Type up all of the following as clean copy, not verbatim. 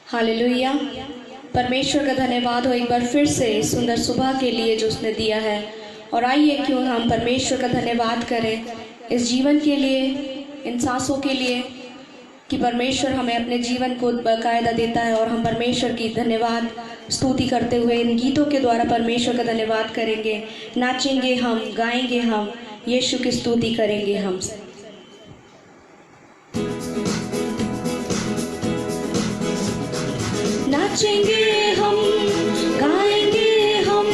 Hallelujah. परमेश्वर का धन्यवाद हो एक बार फिर से इस सुंदर सुबह के लिए जो उसने दिया है। और आइए क्यों हम परमेश्वर का धन्यवाद करें इस जीवन के लिए, इन सांसों के लिए कि परमेश्वर हमें अपने जीवन को बाकायदा देता है। और हम परमेश्वर की धन्यवाद स्तुति करते हुए इन गीतों के द्वारा परमेश्वर का धन्यवाद करेंगे, नाचेंगे हम, गाएंगे हम, यीशु की स्तुति करेंगे हम। नाचेंगे हम, गाएंगे हम,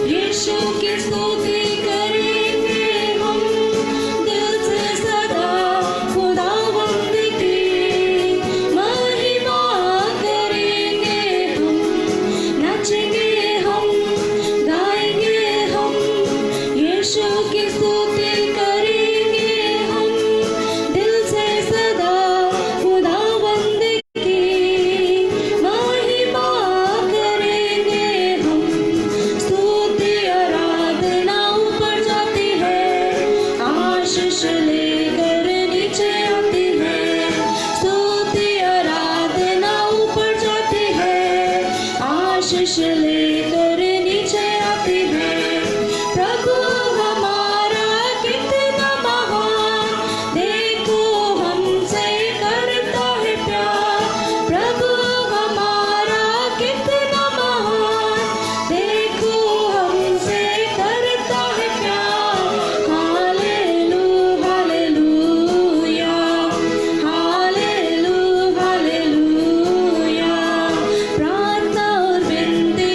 यीशु की स्तुति करेंगे हम, दिल से सदा खुदावंद की महिमा करेंगे हम। नाचेंगे हम, गाएंगे हम, यीशु की स्तुति करेंगे हम, दिल से सदा खुदावंद की महिमा करेंगे हम। स्तुति आराधना ऊपर जाती है, आशीष लेकर नीचे आती है। स्तुति आराधना ऊपर जाती है, आशीष लेकर नीचे आती है। प्रभु हमारा कितना महान, देखो हमसे करता है प्यार। प्रभु हमारा कितना महान, देखो हमसे करता है प्यार। हालेलू हालेलूया, हालेलू हालेलूया। प्रार्थना और विनती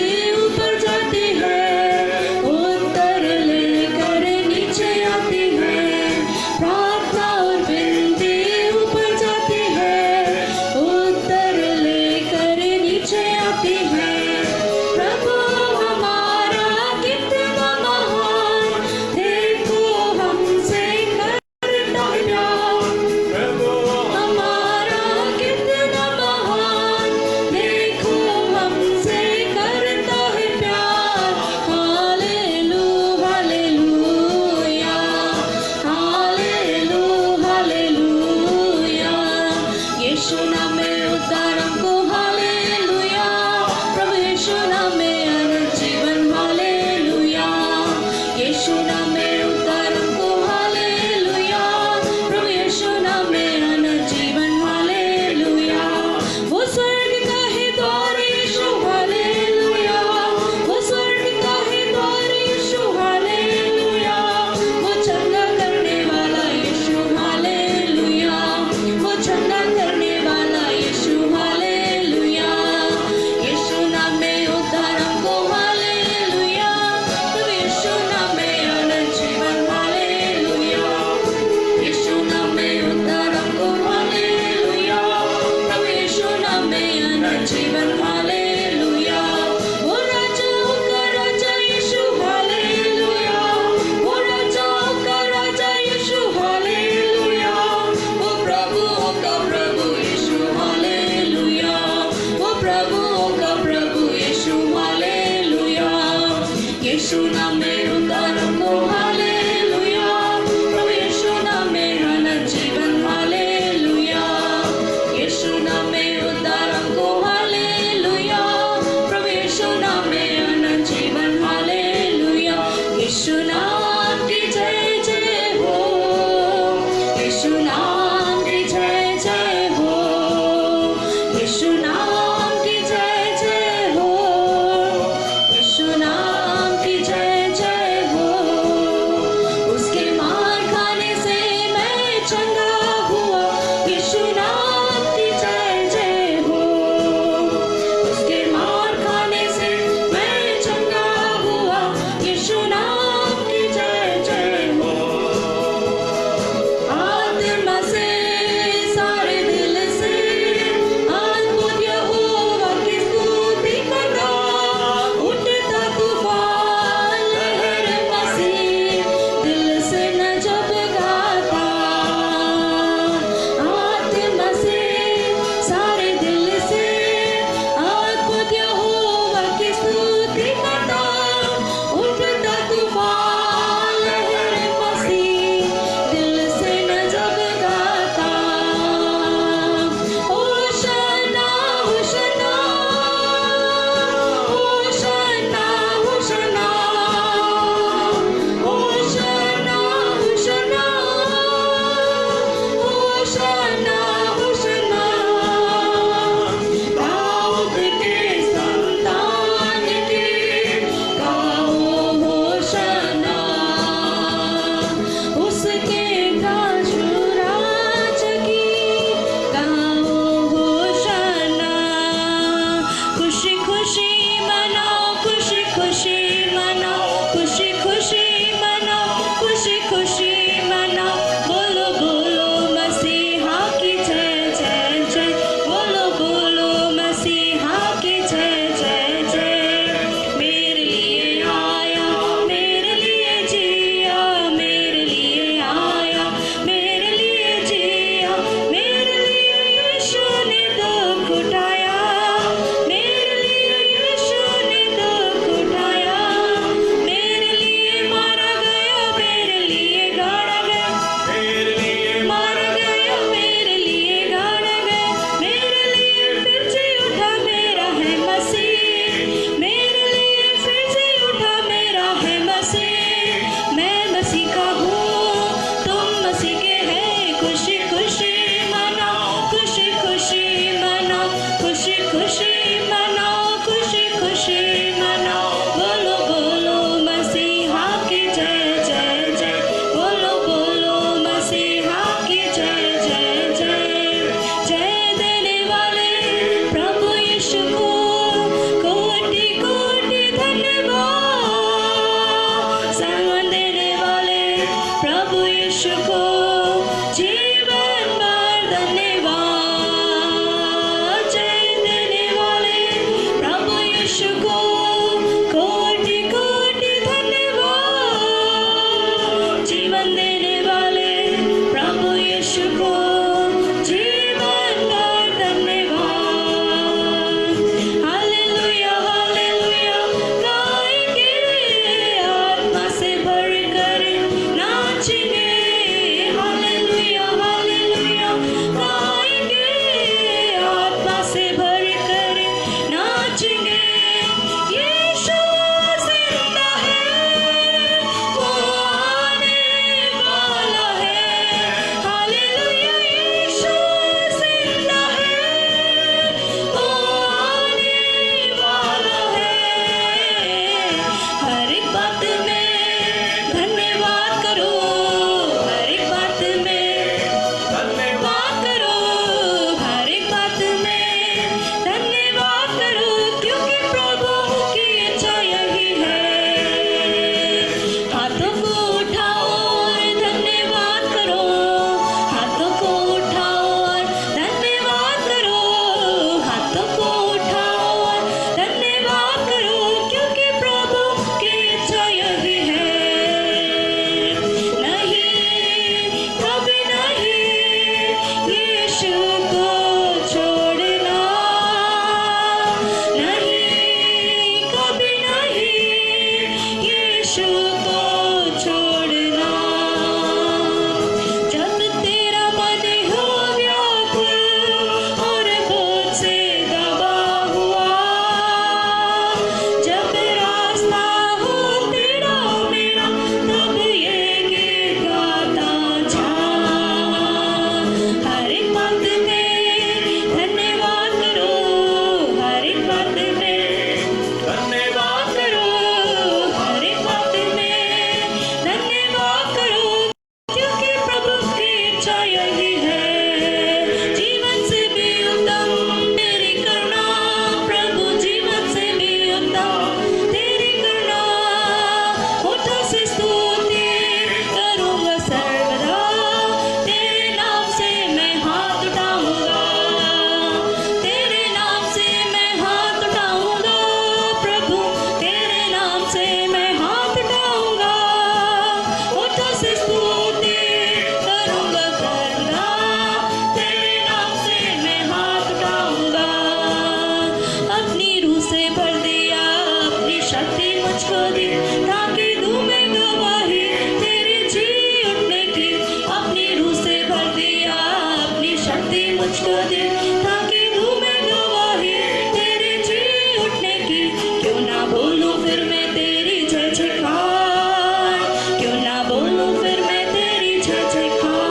ताकि दूं मैं गवाही तेरे जी उठने की। क्यों ना बोलूं फिर मैं तेरी जय जयकार, क्यों ना बोलूं फिर मैं तेरी जय जयकार।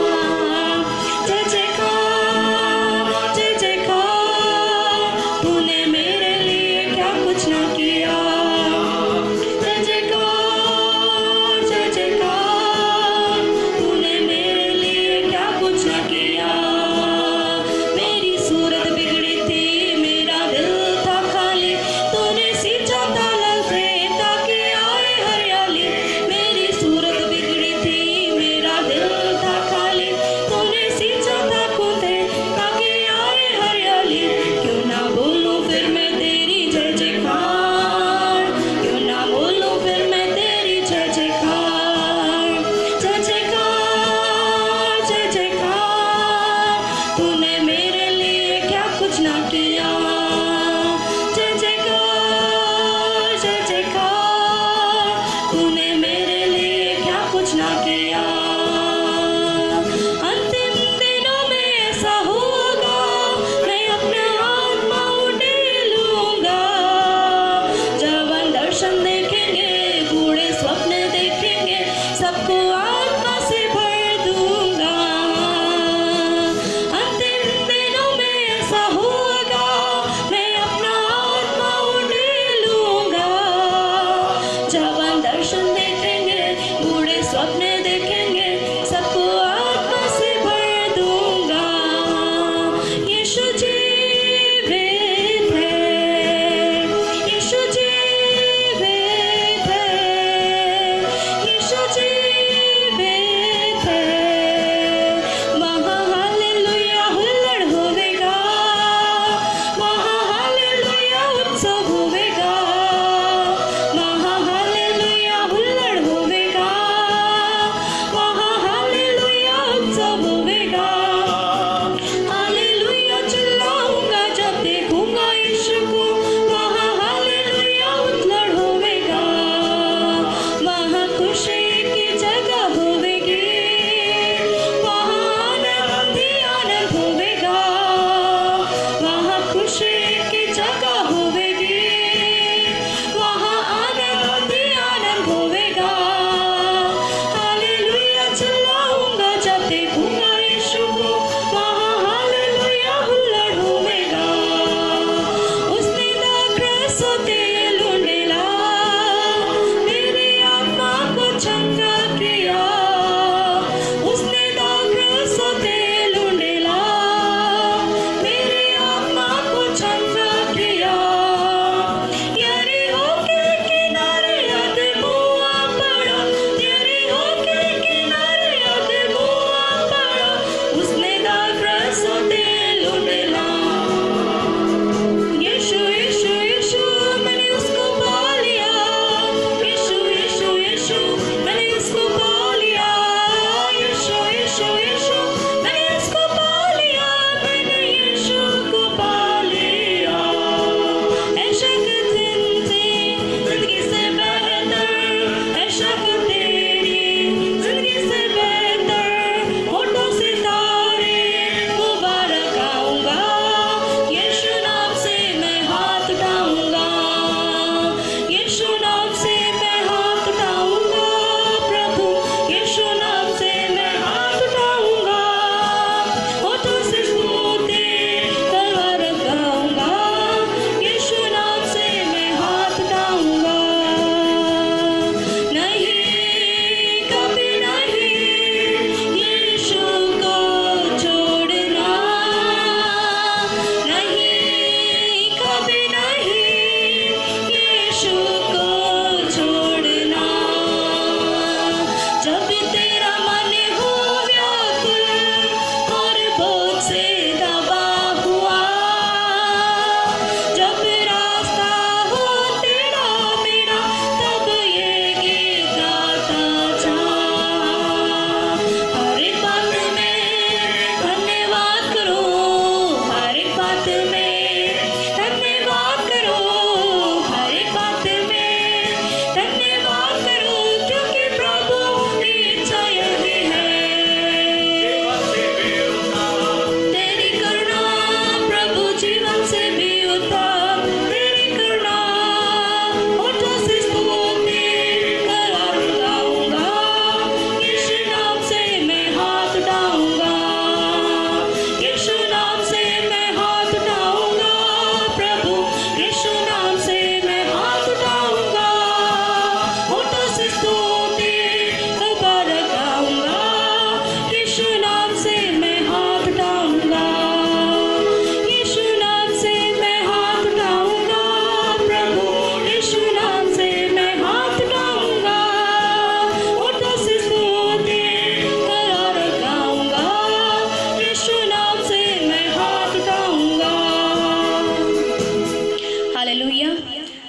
जय जयकार जय जयकार, तूने मेरे लिए क्या कुछ ना किया। जय जयकार जय जयकार, तूने मेरे लिए क्या कुछ ना किया। मेरी सूरत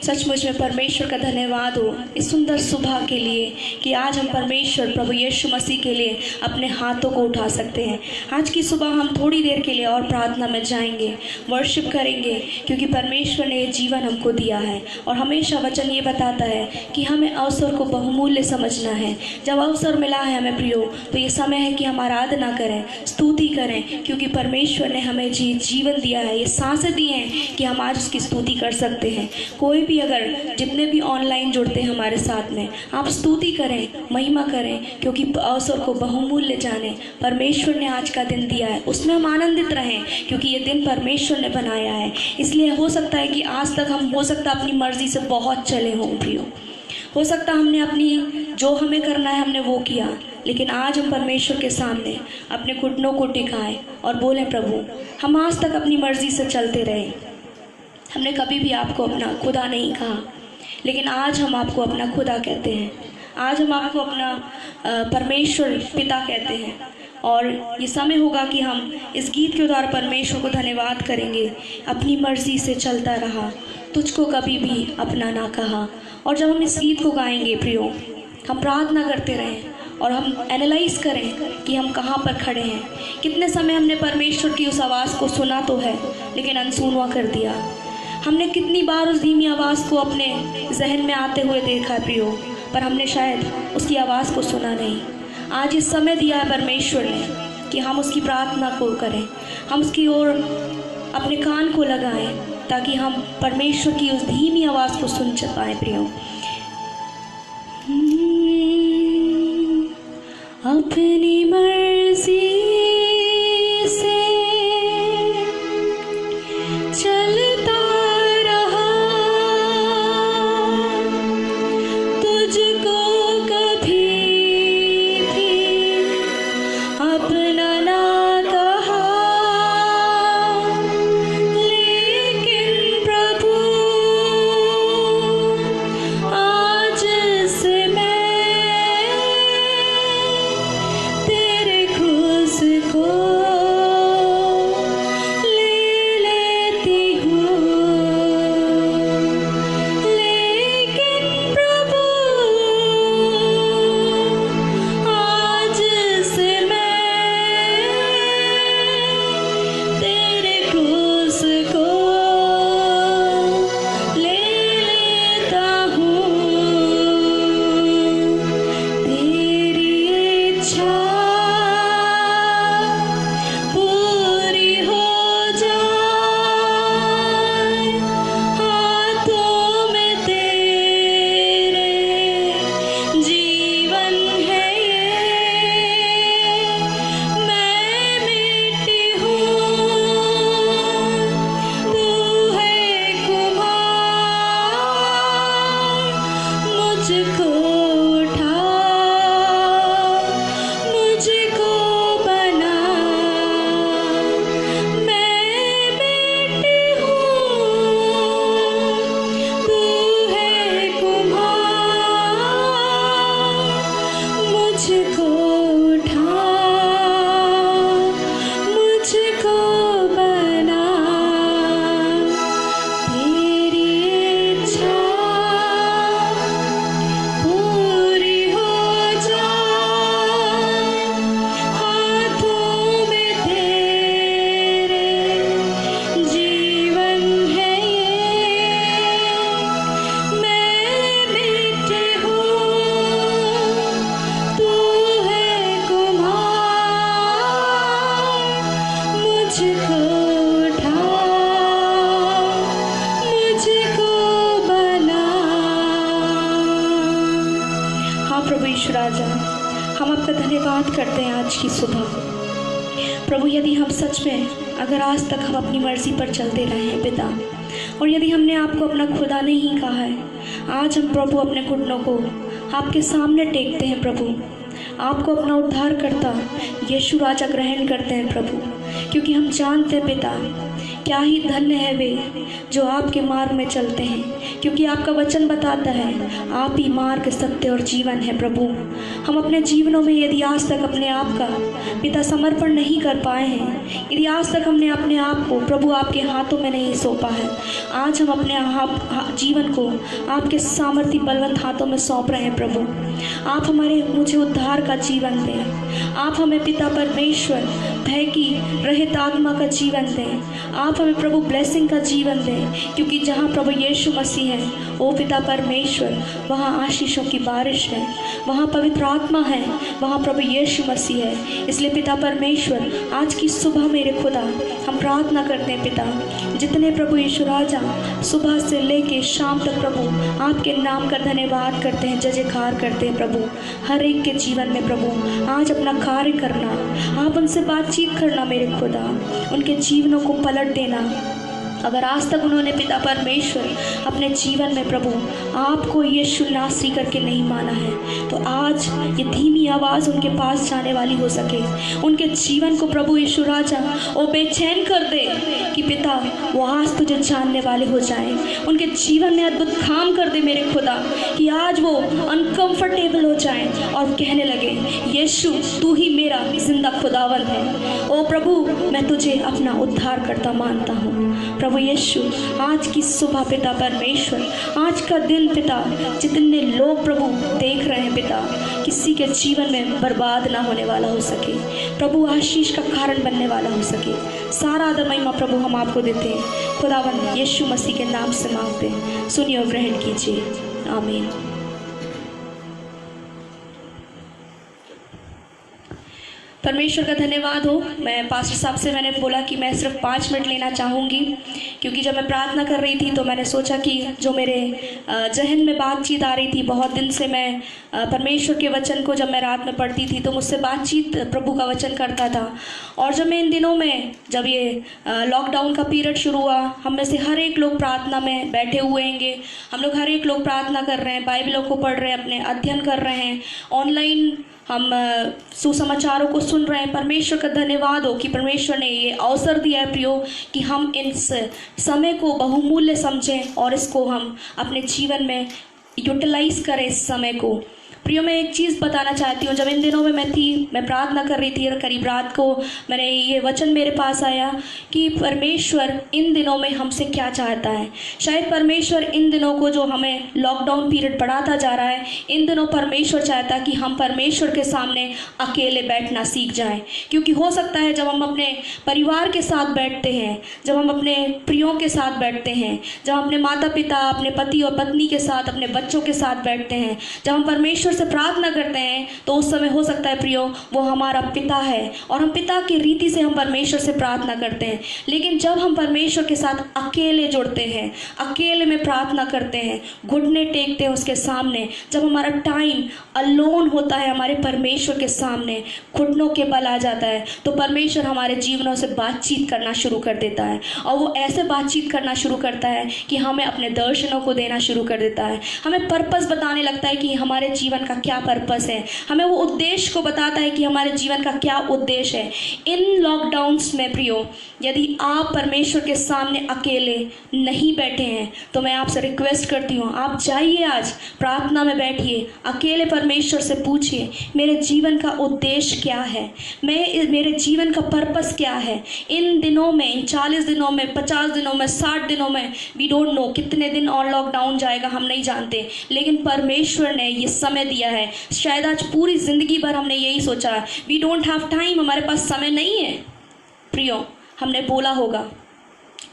सचमुच में परमेश्वर का धन्यवाद हो इस सुंदर सुबह के लिए कि आज हम परमेश्वर प्रभु यीशु मसीह के लिए अपने हाथों को उठा सकते हैं। आज की सुबह हम थोड़ी देर के लिए और प्रार्थना में जाएंगे, वर्शिप करेंगे, क्योंकि परमेश्वर ने ये जीवन हमको दिया है और हमेशा वचन ये बताता है कि हमें अवसर को बहुमूल्य समझना है। जब अवसर मिला है हमें प्रियो, तो ये समय है कि हम आराधना करें, स्तुति करें, क्योंकि परमेश्वर ने हमें जीवन दिया है, ये सांसें दी हैं कि हम आज उसकी स्तुति कर सकते हैं। कोई भी अगर जितने भी ऑनलाइन जुड़ते हैं हमारे साथ में, आप स्तुति करें, महिमा करें, क्योंकि अवसर को बहुमूल्य जाने परमेश्वर ने आज का दिन दिया है, उसमें हम आनंदित रहें, क्योंकि ये दिन परमेश्वर ने बनाया है। इसलिए हो सकता है कि आज तक हम हो सकता अपनी मर्जी से बहुत चले हों प्रियो, हो सकता हमने अपनी जो हमें करना है हमने वो किया, लेकिन आज हम परमेश्वर के सामने अपने घुटनों को टिकाएं और बोलें, प्रभु हम आज तक अपनी मर्जी से चलते रहे, हमने कभी भी आपको अपना खुदा नहीं कहा, लेकिन आज हम आपको अपना खुदा कहते हैं। आज हम आपको अपना परमेश्वर पिता कहते हैं। और ये समय होगा कि हम इस गीत के द्वारा परमेश्वर को धन्यवाद करेंगे। अपनी मर्जी से चलता रहा, तुझको कभी भी अपना ना कहा। और जब हम इस गीत को गाएंगे प्रियो, हम प्रार्थना करते रहें और हम एनालाइज करें कि हम कहाँ पर खड़े हैं। कितने समय हमने परमेश्वर की उस आवाज़ को सुना तो है, लेकिन अनसुनवा कर दिया। हमने कितनी बार उस धीमी आवाज़ को अपने जहन में आते हुए देखा प्रियो, पर हमने शायद उसकी आवाज़ को सुना नहीं। आज इस समय दिया है परमेश्वर ने कि हम उसकी प्रार्थना को करें, हम उसकी ओर अपने कान को लगाएं, ताकि हम परमेश्वर की उस धीमी आवाज़ को सुन पाएं प्रियो। अपनी मर्जी से चलता रहा, तुझको कभी भी अपना ना कहा, लेकिन प्रभु आज से मैं तेरे क्रूस को ले लेती हूँ, लेकिन प्रभु आज से मैं तेरे क्रूस को ले लेता हूँ। तेरी इच्छा पूरी हो जाए, हाथों में तेरे जीवन है ये। मैं मिट्टी हूँ, तू है कुम्हार, मुझको उठा, मुझको बना। मैं मिट्टी हूँ, तू है कुम्हार, मुझको उठा, मुझको बना। तेरी इच्छा पूरी हो जाए, हाथों में तेरे जीवन है ये। मैं मिट्टी हूँ, तू है कुम्हार, मुझको उठा, मुझको बना। हाँ प्रभु यीशु राजा, हम आपका धन्यवाद करते हैं आज की सुबह। प्रभु यदि हम सच में अगर आज तक हम अपनी मर्जी पर चलते रहे हैं पिता, और यदि हमने आपको अपना खुदा नहीं कहा है, आज हम प्रभु अपने घुटनों को आपके सामने टेकते हैं प्रभु, आपको अपना उद्धार करता यीशु राजा ग्रहण करते हैं प्रभु, क्योंकि हम जानते हैं पिता, क्या ही धन्य है वे जो आपके मार्ग में चलते हैं, क्योंकि आपका वचन बताता है आप ही मार्ग, सत्य और जीवन है। प्रभु, हम अपने जीवनों में यदि आज तक अपने आप का पिता समर्पण नहीं कर पाए हैं, यदि आज तक हमने अपने आप को प्रभु आपके हाथों में नहीं सौंपा है, आज हम अपने जीवन को आपके सामर्थ्य बलवंत हाथों में सौंप रहे हैं। प्रभु, आप मुझे उद्धार का जीवन दें। आप हमें पिता परमेश्वर भय की रहित आत्मा का जीवन दें। आप हमें प्रभु ब्लेसिंग का जीवन दें, क्योंकि जहाँ प्रभु यीशु मसीह है ओ पिता परमेश्वर, वहाँ आशीषों की बारिश है, वहाँ पवित्र आत्मा है, वहाँ प्रभु यीशु मसीह है। इसलिए पिता परमेश्वर, आज की सुबह मेरे खुदा हम प्रार्थना करते हैं पिता, जितने प्रभु यीशु राजा सुबह से लेके शाम तक प्रभु आपके नाम का धन्यवाद करते हैं, जय जयकार करते हैं प्रभु, हर एक के जीवन में प्रभु आज अपना कार्य करना, आप उनसे बातचीत करना मेरे खुदा, उनके जीवनों को पलट देना। अगर आज तक उन्होंने पिता परमेश्वर अपने जीवन में प्रभु आपको यीशु नासरी करके नहीं माना है, तो आज ये धीमी आवाज़ उनके पास जाने वाली हो सके, उनके जीवन को प्रभु यीशु राजा वो बेचैन कर दे कि पिता वो आज तुझे जानने वाले हो जाए, उनके जीवन में अद्भुत काम कर दे मेरे खुदा, कि आज वो अनकंफर्टेबल हो जाए और कहने लगे यीशु तू ही मेरा जिंदा खुदावंद है। ओ प्रभु, मैं तुझे अपना उद्धार करता मानता हूँ। प्रभु यीशु, आज की सुबह पिता परमेश्वर, आज का दिन पिता, जितने लोग प्रभु देख रहे हैं पिता, किसी के जीवन में बर्बाद ना होने वाला हो सके, प्रभु आशीष का कारण बनने वाला हो सके, सारा आदर महिमा प्रभु हम आपको देते हैं, खुदावंद यीशु मसीह के नाम से मांगते हैं, सुनिए और ग्रहण कीजिए, आमीन। परमेश्वर का धन्यवाद हो। मैं पास्टर साहब से मैंने बोला कि मैं सिर्फ 5 मिनट लेना चाहूँगी, क्योंकि जब मैं प्रार्थना कर रही थी तो मैंने सोचा कि जो मेरे जहन में बातचीत आ रही थी, बहुत दिन से मैं परमेश्वर के वचन को जब मैं रात में पढ़ती थी तो मुझसे बातचीत प्रभु का वचन करता था। और जब मैं इन दिनों में, जब ये लॉकडाउन का पीरियड शुरू हुआ, हम में से हर एक लोग प्रार्थना में बैठे हुए हैंगे, हम लोग हर एक लोग प्रार्थना कर रहे हैं, बाइबलों को पढ़ रहे हैं, अपने अध्ययन कर रहे हैं, ऑनलाइन हम सुसमाचारों को सुन रहे हैं। परमेश्वर का धन्यवाद हो कि परमेश्वर ने ये अवसर दिया है प्रियो, कि हम इस समय को बहुमूल्य समझें और इसको हम अपने जीवन में यूटिलाइज करें इस समय को। प्रियो, मैं एक चीज़ बताना चाहती हूँ। जब इन दिनों में मैं प्रार्थना कर रही थी और करीब रात को मैंने ये वचन मेरे पास आया कि परमेश्वर इन दिनों में हमसे क्या चाहता है। शायद परमेश्वर इन दिनों को, जो हमें लॉकडाउन पीरियड बढ़ाता जा रहा है, इन दिनों परमेश्वर चाहता है कि हम परमेश्वर के सामने अकेले बैठना सीख जाएं। क्योंकि हो सकता है जब हम अपने परिवार के साथ बैठते हैं, जब हम अपने प्रियों के साथ बैठते हैं, जब हम अपने माता पिता, अपने पति और पत्नी के साथ, अपने बच्चों के साथ बैठते हैं, जब हम परमेश्वर से प्रार्थना करते हैं, तो उस समय हो सकता है प्रियो वो हमारा पिता है और हम पिता की रीति से हम परमेश्वर से प्रार्थना करते हैं। लेकिन जब हम परमेश्वर के साथ अकेले जुड़ते हैं, अकेले में प्रार्थना करते हैं, घुटने टेकते हैं उसके सामने, जब हमारा टाइम अलोन होता है हमारे परमेश्वर के सामने, घुटनों के बल आ जाता है, तो परमेश्वर हमारे जीवनों से बातचीत करना शुरू कर देता है। और वो ऐसे बातचीत करना शुरू करता है कि हमें अपने दर्शनों को देना शुरू कर देता है, हमें पर्पस बताने लगता है कि हमारे जीवन का क्या पर्पस है, हमें वो उद्देश्य को बताता है कि हमारे जीवन का क्या उद्देश्य है। इन लॉकडाउन्स में प्रियो, यदि आप परमेश्वर के सामने अकेले नहीं बैठे हैं तो मैं आपसे रिक्वेस्ट करती हूँ, आप जाइए, आज प्रार्थना में बैठिए, अकेले परमेश्वर से पूछिए मेरे जीवन का उद्देश्य क्या है, मेरे जीवन का पर्पस क्या है। इन दिनों में, 40 दिनों में, 50 दिनों में, 60 दिनों में, वी डोंट नो कितने दिन और लॉकडाउन जाएगा, हम नहीं जानते, लेकिन परमेश्वर ने ये समय दिया है। शायद आज पूरी जिंदगी भर हमने यही सोचा, वी डोंट हैव टाइम, हमारे पास समय नहीं है। प्रियो, हमने बोला होगा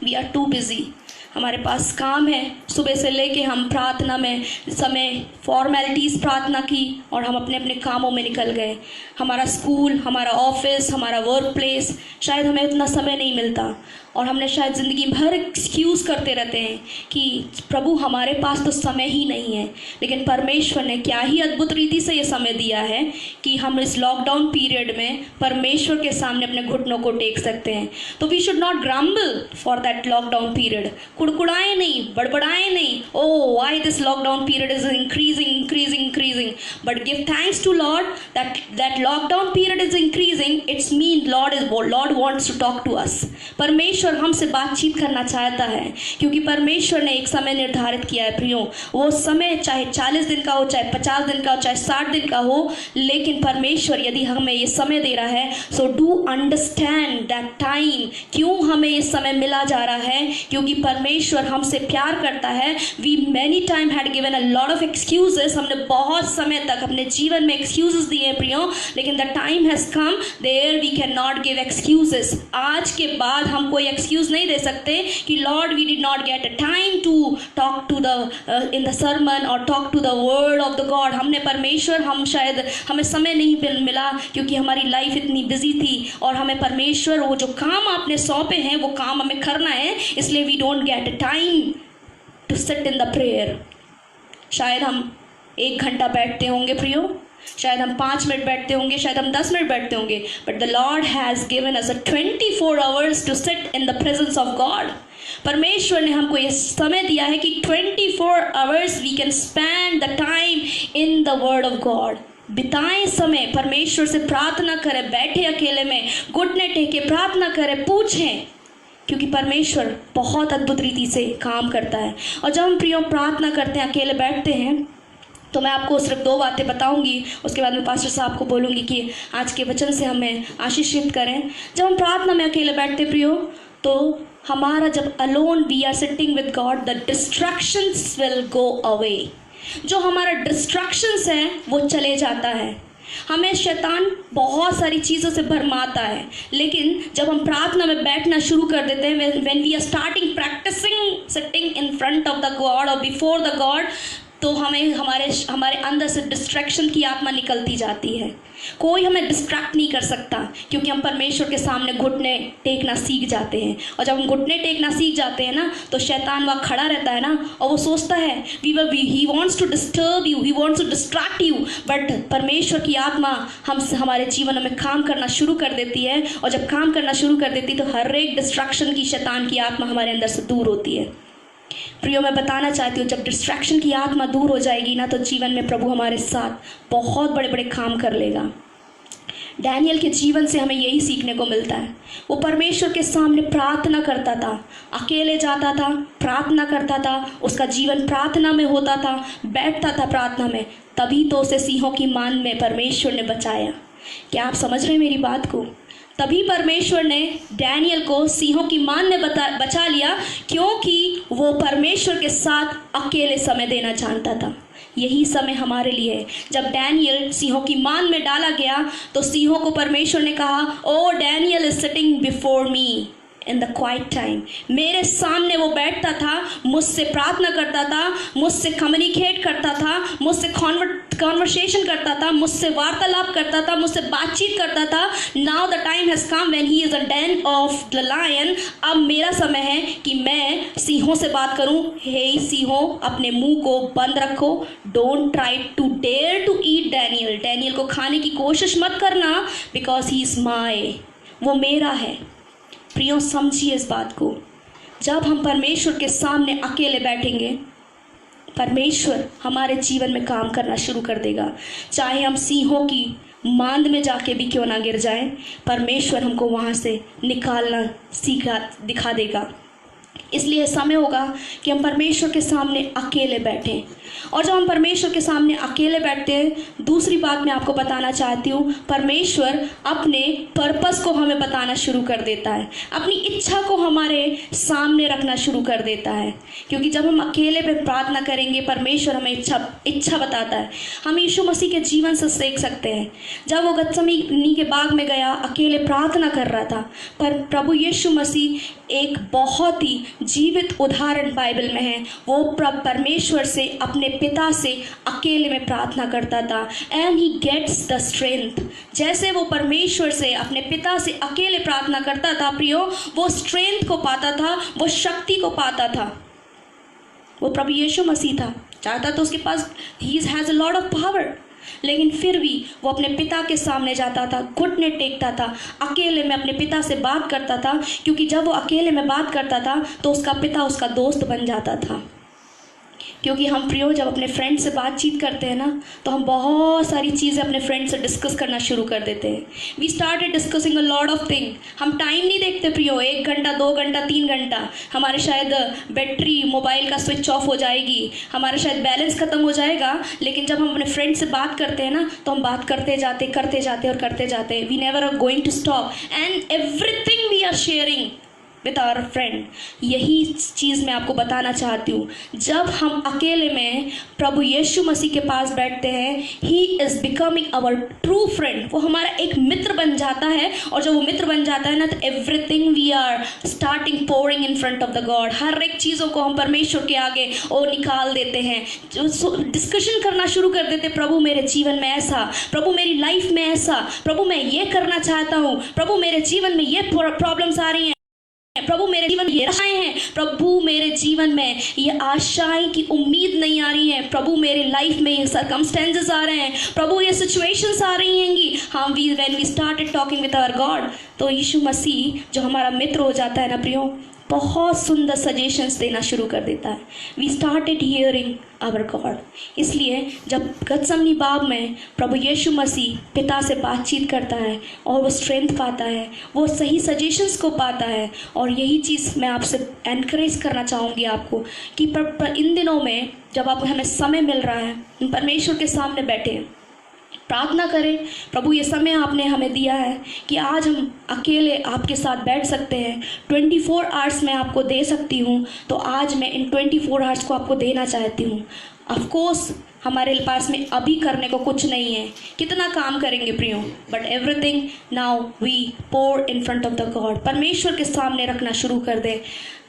वी आर टू बिजी, हमारे पास काम है। सुबह से लेके हम प्रार्थना में समय फॉर्मेलिटीज़ प्रार्थना की और हम अपने अपने कामों में निकल गए। हमारा स्कूल, हमारा ऑफिस, हमारा वर्क प्लेस, शायद हमें उतना समय नहीं मिलता। और हमने शायद ज़िंदगी भर एक्सक्यूज़ करते रहते हैं कि प्रभु हमारे पास तो समय ही नहीं है। लेकिन परमेश्वर ने क्या ही अद्भुत रीति से ये समय दिया है कि हम इस लॉकडाउन पीरियड में परमेश्वर के सामने अपने घुटनों को टेक सकते हैं। तो we should not grumble for that lockdown period. कुड़कुड़ाएं नहीं, बड़बड़ाएं नहीं, oh why this lockdown period is increasing, but give thanks to Lord that lockdown period is increasing. It's mean Lord wants to talk to us. परमेश्वर हमसे बातचीत करना चाहता है, क्योंकि परमेश्वर ने एक समय निर्धारित किया है प्रियो। वो समय चाहे 40 दिन का हो, चाहे 50 दिन का हो, चाहे 60 दिन का हो, लेकिन परमेश्वर यदि हमें ये समय दे रहा है, so do understand that time. क्यों हमें ये समय मिला जा रहा है? क्योंकि परमेश्वर हमसे प्यार करता है। We many time had given a lot of excuses. हमने बहुत समय तक अपने जीवन में एक्सक्यूजेस दिए हैं प्रियो, लेकिन the time has come there we can not give excuses. आज के बाद हम कोई एक्सक्यूज नहीं दे सकते कि Lord we did not get a time to talk to the in the sermon और talk to the word of the God. हमने परमेश्वर शायद हमें समय नहीं मिला क्योंकि हमारी लाइफ इतनी बिजी थी, और हमें परमेश्वर वो जो काम आपने सौंपे हैं वो काम हमें करना है, इसलिए we don't get a time to sit in the prayer. शायद हम 1 घंटा बैठते होंगे प्रियो, शायद हम 5 मिनट बैठते होंगे, शायद हम 10 मिनट बैठते होंगे, but the lord has given us 24 hours to sit in the presence of God. परमेश्वर ने हमको ये समय दिया है कि 24 hours we can spend the time in the word of God. बिताएं समय, परमेश्वर से प्रार्थना करें, बैठे अकेले में घुटने टेके प्रार्थना करें, पूछें, क्योंकि परमेश्वर बहुत अद्भुत रीति से काम करता है। और जब हम प्रियो प्रार्थना करते हैं, अकेले बैठते हैं, तो मैं आपको सिर्फ 2 बातें बताऊंगी, उसके बाद मैं पास्टर साहब को बोलूँगी कि आज के वचन से हमें आशीषित करें। जब हम प्रार्थना में अकेले बैठते प्रियो, तो हमारा जब alone we are sitting with God, the distractions will go away. जो हमारा डिस्ट्रैक्शंस है वो चले जाता है। हमें शैतान बहुत सारी चीज़ों से भरमाता है, लेकिन जब हम प्रार्थना में बैठना शुरू कर देते हैं, when we are starting practising sitting in front of the God और बिफोर द गॉड, तो हमें हमारे अंदर से डिस्ट्रैक्शन की आत्मा निकलती जाती है। कोई हमें डिस्ट्रैक्ट नहीं कर सकता, क्योंकि हम परमेश्वर के सामने घुटने टेकना सीख जाते हैं। और जब हम घुटने टेकना सीख जाते हैं ना, तो शैतान वहाँ खड़ा रहता है ना, और वो सोचता है he wants to disturb you, he wants to distract you, but परमेश्वर की आत्मा हमारे जीवन में काम करना शुरू कर देती है। और जब काम करना शुरू कर देती है, तो हर एक डिस्ट्रैक्शन की शैतान की आत्मा हमारे अंदर से दूर होती है। प्रियो, मैं बताना चाहती हूँ, जब डिस्ट्रैक्शन की आत्मा दूर हो जाएगी ना, तो जीवन में प्रभु हमारे साथ बहुत बड़े बड़े काम कर लेगा। डैनियल के जीवन से हमें यही सीखने को मिलता है। वो परमेश्वर के सामने प्रार्थना करता था, अकेले जाता था, प्रार्थना करता था, उसका जीवन प्रार्थना में होता था, बैठता था प्रार्थना में, तभी तो उसे सिंहों की मान में परमेश्वर ने बचाया। क्या आप समझ रहे हैं मेरी बात को? तभी परमेश्वर ने डैनियल को सिंहों की मान में बचा लिया, क्योंकि वो परमेश्वर के साथ अकेले समय देना जानता था। यही समय हमारे लिए है। जब डैनियल सिंहों की मान में डाला गया, तो सिंहों को परमेश्वर ने कहा, oh Daniel is sitting before me in the quiet time. मेरे सामने वो बैठता था, मुझसे प्रार्थना करता था, मुझसे कम्युनिकेट करता था, मुझसे कॉन्वर्सेशन करता था, मुझसे वार्तालाप करता था, मुझसे बातचीत करता था। Now the time has come when he is a den of the lion. अब मेरा समय है कि मैं सिंहों से बात करूं। हे सिंहों, अपने मुंह को बंद रखो। Don't try to dare to eat Daniel. Daniel को खाने की कोशिश मत करना, बिकॉज ही इज़ माई, वो मेरा है। प्रियो, समझिए इस बात को। जब हम परमेश्वर के सामने अकेले बैठेंगे, परमेश्वर हमारे जीवन में काम करना शुरू कर देगा। चाहे हम सिंहों की मांद में जाके भी क्यों ना गिर जाएं, परमेश्वर हमको वहाँ से निकालना दिखा देगा। इसलिए समय होगा कि हम परमेश्वर के सामने अकेले बैठें। और जब हम परमेश्वर के सामने अकेले बैठते हैं, दूसरी बात मैं आपको बताना चाहती हूँ, परमेश्वर अपने पर्पस को हमें बताना शुरू कर देता है, अपनी इच्छा को हमारे सामने रखना शुरू कर देता है। क्योंकि जब हम अकेले पे प्रार्थना करेंगे, परमेश्वर हमें इच्छा बताता है। हम यीशु मसीह के जीवन से सीख सकते हैं। जब वो गत्समनी के बाग में गया, अकेले प्रार्थना कर रहा था, पर प्रभु यीशु मसीह एक बहुत ही जीवित उदाहरण बाइबल में है। वो परमेश्वर से, अपने पिता से अकेले में प्रार्थना करता था, and he gets the strength. जैसे वो परमेश्वर से, अपने पिता से अकेले प्रार्थना करता था प्रियो, वो स्ट्रेंथ को पाता था, वो शक्ति को पाता था। वो प्रभु यीशु मसीह था, चाहता तो उसके पास ही has a lot of power, लेकिन फिर भी वो अपने पिता के सामने जाता था, घुटने टेकता था, अकेले में अपने पिता से बात करता था, क्योंकि जब वो अकेले में बात करता था तो उसका पिता उसका दोस्त बन जाता था। क्योंकि हम प्रियो जब अपने फ्रेंड से बातचीत करते हैं ना, तो हम बहुत सारी चीज़ें अपने फ्रेंड से डिस्कस करना शुरू कर देते हैं। We started discussing a lot of thing. हम टाइम नहीं देखते प्रियो, 1 घंटा 2 घंटा 3 घंटा, हमारे शायद बैटरी मोबाइल का स्विच ऑफ हो जाएगी, हमारा शायद बैलेंस ख़त्म हो जाएगा, लेकिन जब हम अपने फ्रेंड से बात करते हैं ना, तो हम बात करते जाते और करते जाते। We never are going to stop, and everything we are sharing with our friend. यही चीज़ मैं आपको बताना चाहती हूँ। जब हम अकेले में प्रभु यीशु मसीह के पास बैठते हैं, he is becoming our true friend. वो हमारा एक मित्र बन जाता है, और जब वो मित्र बन जाता है ना, तो everything we are starting pouring in front of the God. हर एक चीज़ों को हम परमेश्वर के आगे वो निकाल देते हैं, डिस्कशन करना शुरू कर देते। प्रभु मेरे जीवन में ऐसा, प्रभु मेरी लाइफ में ऐसा, प्रभु मैं ये करना चाहता हूँ, प्रभु मेरे जीवन में ये प्रॉब्लम्स आ रही हैं, प्रभु मेरे जीवन में ये आशाएं हैं, प्रभु मेरे जीवन में ये आशाएं की उम्मीद नहीं आ रही है, प्रभु मेरे लाइफ में ये सर्कमस्टेंसेस आ रहे हैं, प्रभु ये सिचुएशंस आ रही हैंगी। हम when we started talking with our God, तो यीशु मसीह जो हमारा मित्र हो जाता है ना प्रियो, बहुत सुंदर सजेशंस देना शुरू कर देता है। We started hearing our God. इसलिए जब गतसमनी बाग में प्रभु यीशु मसीह पिता से बातचीत करता है और वो स्ट्रेंथ पाता है, वो सही सजेशंस को पाता है, और यही चीज़ मैं आपसे एनकरेज करना चाहूँगी आपको कि इन दिनों में जब आप हमें समय मिल रहा है, परमेश्वर के सामने बैठे प्रार्थना करें। प्रभु ये समय आपने हमें दिया है कि आज हम अकेले आपके साथ बैठ सकते हैं। 24 आवर्स मैं आपको दे सकती हूँ, तो आज मैं इन 24 आवर्स को आपको देना चाहती हूँ। ऑफ कोर्स हमारे पास में अभी करने को कुछ नहीं है, कितना काम करेंगे प्रियो, but everything now we pour in front of the God. परमेश्वर के सामने रखना शुरू कर दे,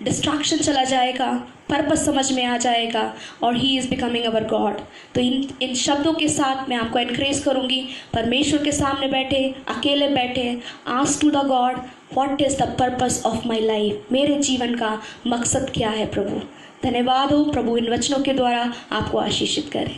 डिस्ट्रैक्शन चला जाएगा, पर्पस समझ में आ जाएगा, और ही इज़ बिकमिंग अवर गॉड। तो इन शब्दों के साथ मैं आपको एनकरेज करूँगी, परमेश्वर के सामने बैठे, अकेले बैठे, ask to the God what is the purpose of my life. मेरे जीवन का मकसद क्या है प्रभु। धन्यवाद हो प्रभु, इन वचनों के द्वारा आपको आशीषित करें।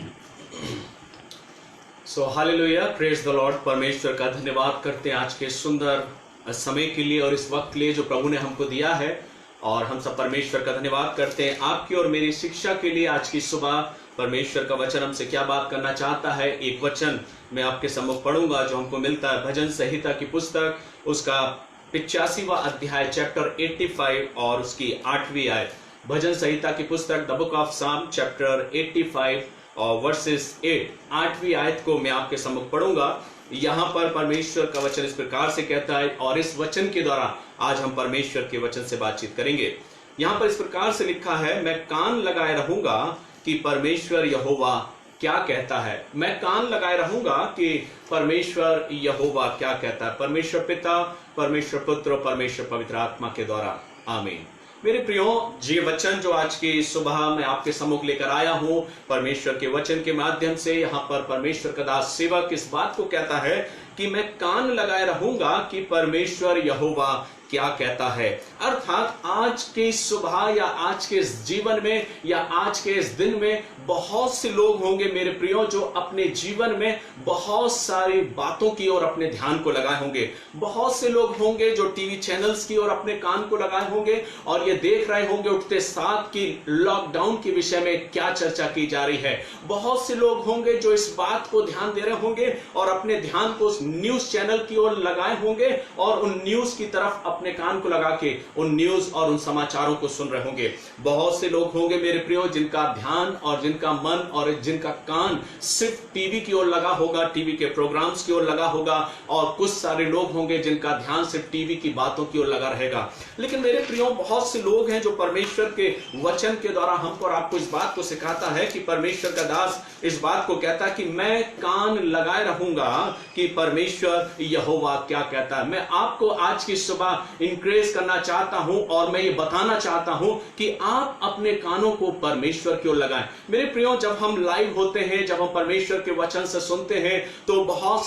सो हालेलुया, प्रेज द लॉर्ड। परमेश्वर का धन्यवाद करते हैं आज के सुंदर समय के लिए और इस वक्त के लिए जो प्रभु ने हमको दिया है, और हम सब परमेश्वर का धन्यवाद करते हैं आपकी और मेरी शिक्षा के लिए। आज की सुबह परमेश्वर का वचन हमसे क्या बात करना चाहता है, एक वचन मैं आपके सम्मुख पढ़ूंगा जो हमको मिलता है भजन संहिता की पुस्तक, उसका 85वां अध्याय चैप्टर 85 और उसकी 8वीं आयत। भजन संहिता की पुस्तक द बुक ऑफ साम चैप्टर 85 और वर्सेस 8वीं आयत को मैं आपके सम्मुख पढ़ूंगा। यहाँ पर परमेश्वर का वचन इस प्रकार से कहता है, और इस वचन के द्वारा आज हम परमेश्वर के वचन से बातचीत करेंगे। यहाँ पर इस प्रकार से लिखा है, मैं कान लगाए रहूंगा कि परमेश्वर यहोवा क्या कहता है। मैं कान लगाए रहूंगा कि परमेश्वर यहोवा क्या कहता है। परमेश्वर पिता, परमेश्वर पुत्र और परमेश्वर पवित्र आत्मा के द्वारा, आमीन। मेरे प्रियो, ये वचन जो आज की सुबह मैं आपके सम्मुख लेकर आया हूं, परमेश्वर के वचन के माध्यम से, यहाँ पर परमेश्वर का दास सेवक इस बात को कहता है कि मैं कान लगाए रहूंगा कि परमेश्वर यहोवा क्या कहता है। अर्थात आज के सुबह या आज के इस जीवन में या आज के इस दिन में बहुत से लोग होंगे मेरे प्रियो जो अपने जीवन में बहुत सारी बातों की ओर अपने ध्यान को लगाए होंगे। बहुत से लोग होंगे जो टीवी चैनल्स की ओर अपने कान को लगाए होंगे और ये देख रहे होंगे उठते साथ की लॉकडाउन के विषय में क्या चर्चा की जा रही है। बहुत से लोग होंगे जो इस बात को ध्यान दे रहे होंगे और अपने ध्यान को न्यूज चैनल की ओर लगाए होंगे और उन न्यूज की तरफ अपने कान को लगा के उन न्यूज और उन समाचारों को सुन रहे होंगे। बहुत से लोग होंगे मेरे प्रियो जिनका ध्यान और जिनका मन और जिनका कान सिर्फ टीवी की ओर लगा होगा, टीवी के प्रोग्राम्स की ओर लगा होगा, और कुछ सारे लोग होंगे जिनका ध्यान सिर्फ टीवी की बातों की ओर लगा रहेगा। लेकिन मेरे प्रियो, बहुत से लोग हैं जो परमेश्वर के वचन के द्वारा हमको और आपको इस बात को सिखाता है कि परमेश्वर का दास इस बात को कहता है कि मैं कान लगाए रहूंगा कि परमेश्वर यहोवा क्या कहता है। मैं आपको आज की सुबह इंक्रेज करना चाहता हूं और मैं ये बताना चाहता हूं कि आप अपने कानों को परमेश्वर की ओर लगाएं। मेरे प्रियो, जब हम लाइव होते हैं, जब हम परमेश्वर के वचन से सुनते हैं, तो बहुत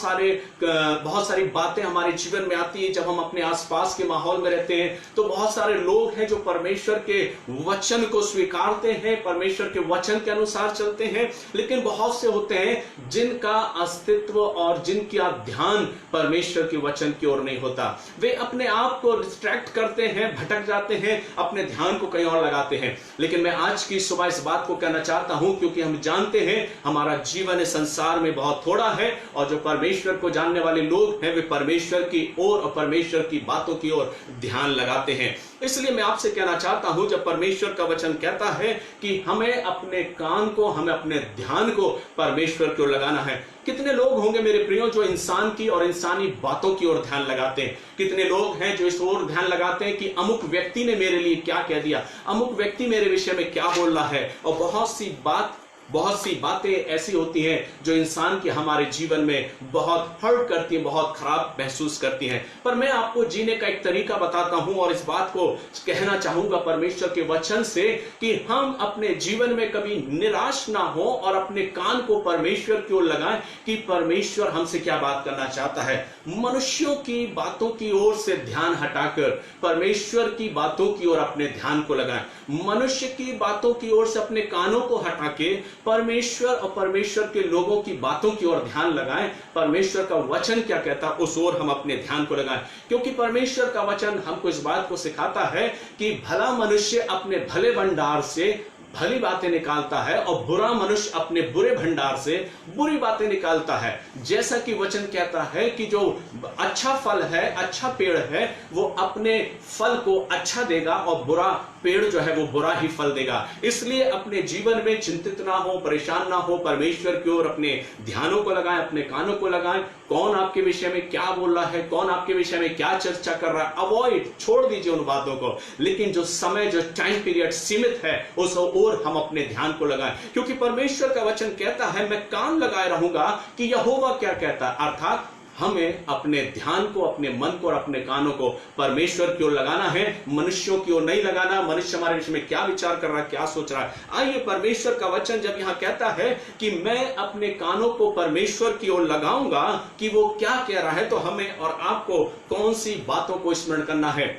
सारी बातें हमारे जीवन में आती है। जब हम अपने आसपास के माहौल में रहते हैं तो बहुत सारे लोग हैं जो परमेश्वर के वचन को स्वीकारते हैं, परमेश्वर के वचन के अनुसार चलते हैं, लेकिन बहुत से होते हैं जिनका अस्तित्व और जिनका ध्यान परमेश्वर के वचन की ओर नहीं होता। वे अपने आप को डिस्ट्रैक्ट करते हैं, भटक जाते हैं, अपने ध्यान को कहीं और लगाते हैं। लेकिन मैं आज की सुबह इस बात को कहना चाहता हूं, क्योंकि हम जानते हैं हमारा जीवन इस संसार में बहुत थोड़ा है, और जो परमेश्वर को जानने वाले लोग हैं वे परमेश्वर की ओर और परमेश्वर की बातों की ओर ध्यान लगाते हैं। इसलिए मैं आपसे कहना चाहता हूं, जब परमेश्वर का वचन कहता है कि हमें अपने कान को, हमें अपने ध्यान को परमेश्वर की ओर लगाना है। कितने लोग होंगे मेरे प्रियो जो इंसान की और इंसानी बातों की ओर ध्यान लगाते हैं? कितने लोग हैं जो इस ओर ध्यान लगाते हैं कि अमुक व्यक्ति ने मेरे लिए क्या कह दिया, अमुक व्यक्ति मेरे विषय में क्या बोल रहा है। और बहुत सी बातें ऐसी होती हैं जो इंसान की हमारे जीवन में बहुत हर्ट करती हैं, बहुत खराब महसूस करती हैं। पर मैं आपको जीने का एक तरीका बताता हूं और इस बात को कहना चाहूंगा परमेश्वर के वचन से कि हम अपने जीवन में कभी निराश ना हो और अपने कान को परमेश्वर की ओर लगाएं कि परमेश्वर हमसे क्या बात करना चाहता है। मनुष्यों की बातों की ओर से ध्यान हटाकर परमेश्वर की बातों की ओर अपने ध्यान को लगाएं। मनुष्य की बातों की ओर से अपने कानों को हटा के परमेश्वर और परमेश्वर के लोगों की बातों की ओर ध्यान लगाएं। परमेश्वर का वचन क्या कहता है उस ओर हम अपने ध्यान को लगाएं, क्योंकि परमेश्वर का वचन हमको इस बात को सिखाता है कि भला मनुष्य अपने भले भंडार से भली बातें निकालता है और बुरा मनुष्य अपने बुरे भंडार से बुरी बातें निकालता है। जैसा कि वचन कहता है कि जो अच्छा फल है, अच्छा पेड़ है, वो अपने फल को अच्छा देगा और बुरा पेड़ जो है वो बुरा ही फल देगा। इसलिए अपने जीवन में चिंतित ना हो, परेशान ना हो, परमेश्वर की ओर अपने ध्यानों को लगाएं, अपने कानों को लगाएं। कौन आपके विषय में क्या बोल रहा है, कौन आपके विषय में क्या चर्चा कर रहा है, अवॉइड, छोड़ दीजिए उन बातों को। लेकिन जो समय, जो टाइम पीरियड सीमित है उस ओर हम अपने ध्यान को लगाएं, क्योंकि परमेश्वर का वचन कहता है मैं कान लगाए रहूंगा कि यहोवा क्या कहता है। अर्थात हमें अपने ध्यान को, अपने मन को और अपने कानों को परमेश्वर की ओर लगाना है, मनुष्यों की ओर नहीं लगाना। मनुष्य हमारे विषय में क्या विचार कर रहा है, क्या सोच रहा है। आइए, परमेश्वर का वचन जब यहां कहता है कि मैं अपने कानों को परमेश्वर की ओर लगाऊंगा कि वो क्या कह रहा है, तो हमें और आपको कौन सी बातों को स्मरण करना है।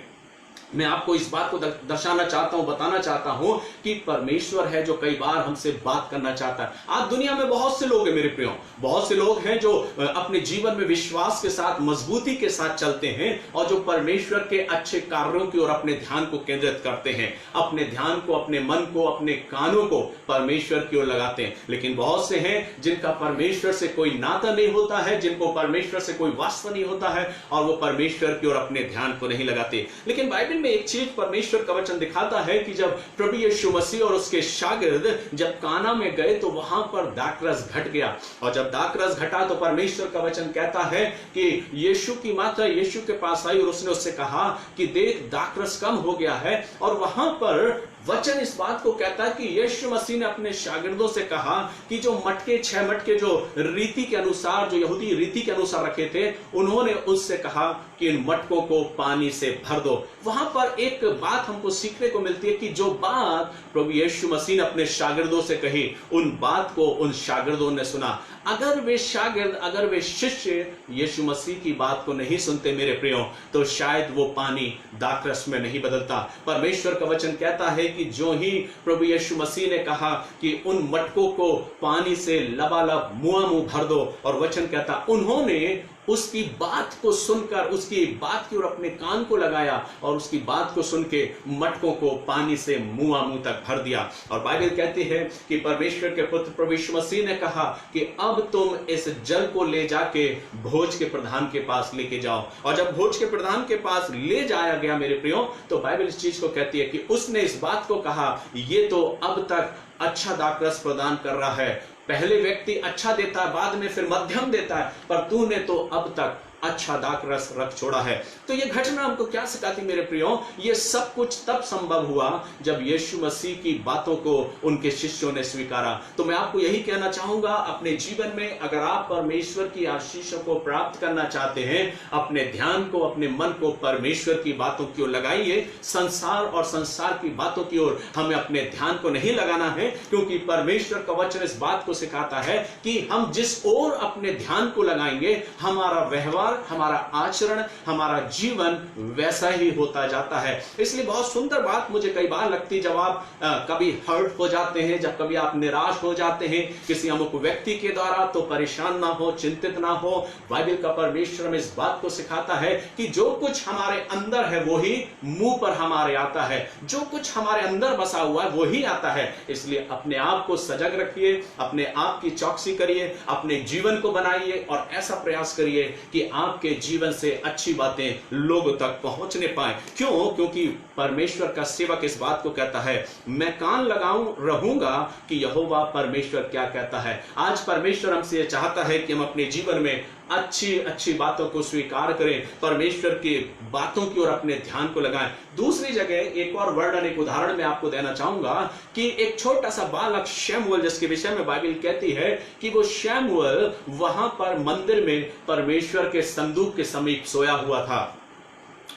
मैं आपको इस बात को दर्शाना चाहता हूं, बताना चाहता हूं कि परमेश्वर है जो कई बार हमसे बात करना चाहता है। आज दुनिया में बहुत से लोग हैं मेरे प्रियो, बहुत से लोग हैं जो अपने जीवन में विश्वास के साथ, मजबूती के साथ चलते हैं और जो परमेश्वर के अच्छे कार्यों की ओर अपने ध्यान को केंद्रित करते हैं, अपने ध्यान को, अपने मन को, अपने कानों को परमेश्वर की ओर लगाते हैं। लेकिन बहुत से हैं जिनका परमेश्वर से कोई नाता नहीं होता है, जिनको परमेश्वर से कोई वास्ता नहीं होता है और वो परमेश्वर की ओर अपने ध्यान को नहीं लगाते। लेकिन बाइबल में एक चीज परमेश्वर का वचन दिखाता है कि जब प्रभु यीशु मसीह और उसके शागिर्द जब काना में गए तो वहां पर दाखरस घट गया, और जब दाखरस घटा तो परमेश्वर का वचन कहता है कि यीशु की माता यीशु के पास आई और उसने उससे कहा कि देख दाखरस कम हो गया है। और वहां पर वचन इस बात को कहता है कि यीशु मसीह ने अपने शागिर्दों से कहा कि जो मटके, 6 मटके जो रीति के अनुसार, जो यहूदी रीति के अनुसार रखे थे, उन्होंने उससे कहा कि इन मटकों को पानी से भर दो। वहां पर एक बात हमको सीखने को मिलती है कि जो बात प्रभु यीशु मसीह ने अपने शागिर्दों से कही, उन बात को उन शागिर्दों ने सुना। अगर वे शागिर्द, अगर वे शिष्य यीशु मसीह की बात को नहीं सुनते मेरे प्रियो, तो शायद वो पानी दाखरस में नहीं बदलता। परमेश्वर का वचन कहता है कि जो ही प्रभु यीशु मसीह ने कहा कि उन मटकों को पानी से लबालब मुंह भर दो, और वचन कहता उन्होंने उसकी बात को सुनकर, उसकी बात की ओर अपने कान को लगाया और उसकी बात को सुन के मटकों को पानी से मुंह तक भर दिया। और बाइबल कहती है कि परमेश्वर के पुत्र प्रभु यीशु मसीह ने कहा कि अब तुम इस जल को ले जाके भोज के प्रधान के पास लेके जाओ। और जब भोज के प्रधान के पास ले जाया गया मेरे प्रियो, तो बाइबल इस चीज को कहती है कि उसने इस बात को कहा, ये तो अब तक अच्छा दाखरस प्रदान कर रहा है। पहले व्यक्ति अच्छा देता है, बाद में फिर मध्यम देता है, पर तूने तो अब तक अच्छा दाखरस रख छोड़ा है। तो ये घटना हमको क्या सिखाती मेरे प्रियो? ये सब कुछ तब संभव हुआ जब यीशु मसीह की बातों को उनके शिष्यों ने स्वीकारा। तो मैं आपको यही कहना चाहूंगा, अपने जीवन में अगर आप परमेश्वर की आशीषों को प्राप्त करना चाहते हैं, अपने ध्यान को, अपने मन को परमेश्वर की बातों की ओर लगाइए। संसार और संसार की बातों की ओर हमें अपने ध्यान को नहीं लगाना है, क्योंकि परमेश्वर का वचन इस बात को सिखाता है कि हम जिस ओर अपने ध्यान को लगाएंगे, हमारा व्यवहार, हमारा आचरण, हमारा जीवन वैसा ही होता जाता है। इसलिए बहुत सुंदर बात मुझे कई बार लगती है, जब आप कभी हर्ट हो जाते हैं, जब कभी आप निराश हो जाते हैं किसी अमुक व्यक्ति के द्वारा, तो परेशान ना हो, चिंतित ना हो। बाइबल का परमेश्वर हमें इस बात को सिखाता है कि जो कुछ हमारे अंदर है वो ही मुंह पर हमारे आता है, जो कुछ हमारे अंदर बसा हुआ है वो ही आता है। इसलिए अपने आप को सजग रखिए, अपने आप की चौकसी करिए, अपने जीवन को बनाइए और ऐसा प्रयास करिए कि आपके जीवन से अच्छी बातें लोगों तक पहुंचने पाए। क्यों? क्योंकि परमेश्वर का सेवक इस बात को कहता है, मैं कान लगाऊं रहूंगा कि यहोवा परमेश्वर क्या कहता है। आज परमेश्वर हमसे चाहता है कि हम अपने जीवन में अच्छी अच्छी बातों को स्वीकार करें, परमेश्वर की बातों की ओर अपने ध्यान को लगाएं। दूसरी जगह एक और वर्णन, एक उदाहरण मैं आपको देना चाहूंगा कि एक छोटा सा बालक शमूएल, जिसके विषय में बाइबल कहती है कि वो शमूएल वहां पर मंदिर में परमेश्वर के संदूक के समीप सोया हुआ था।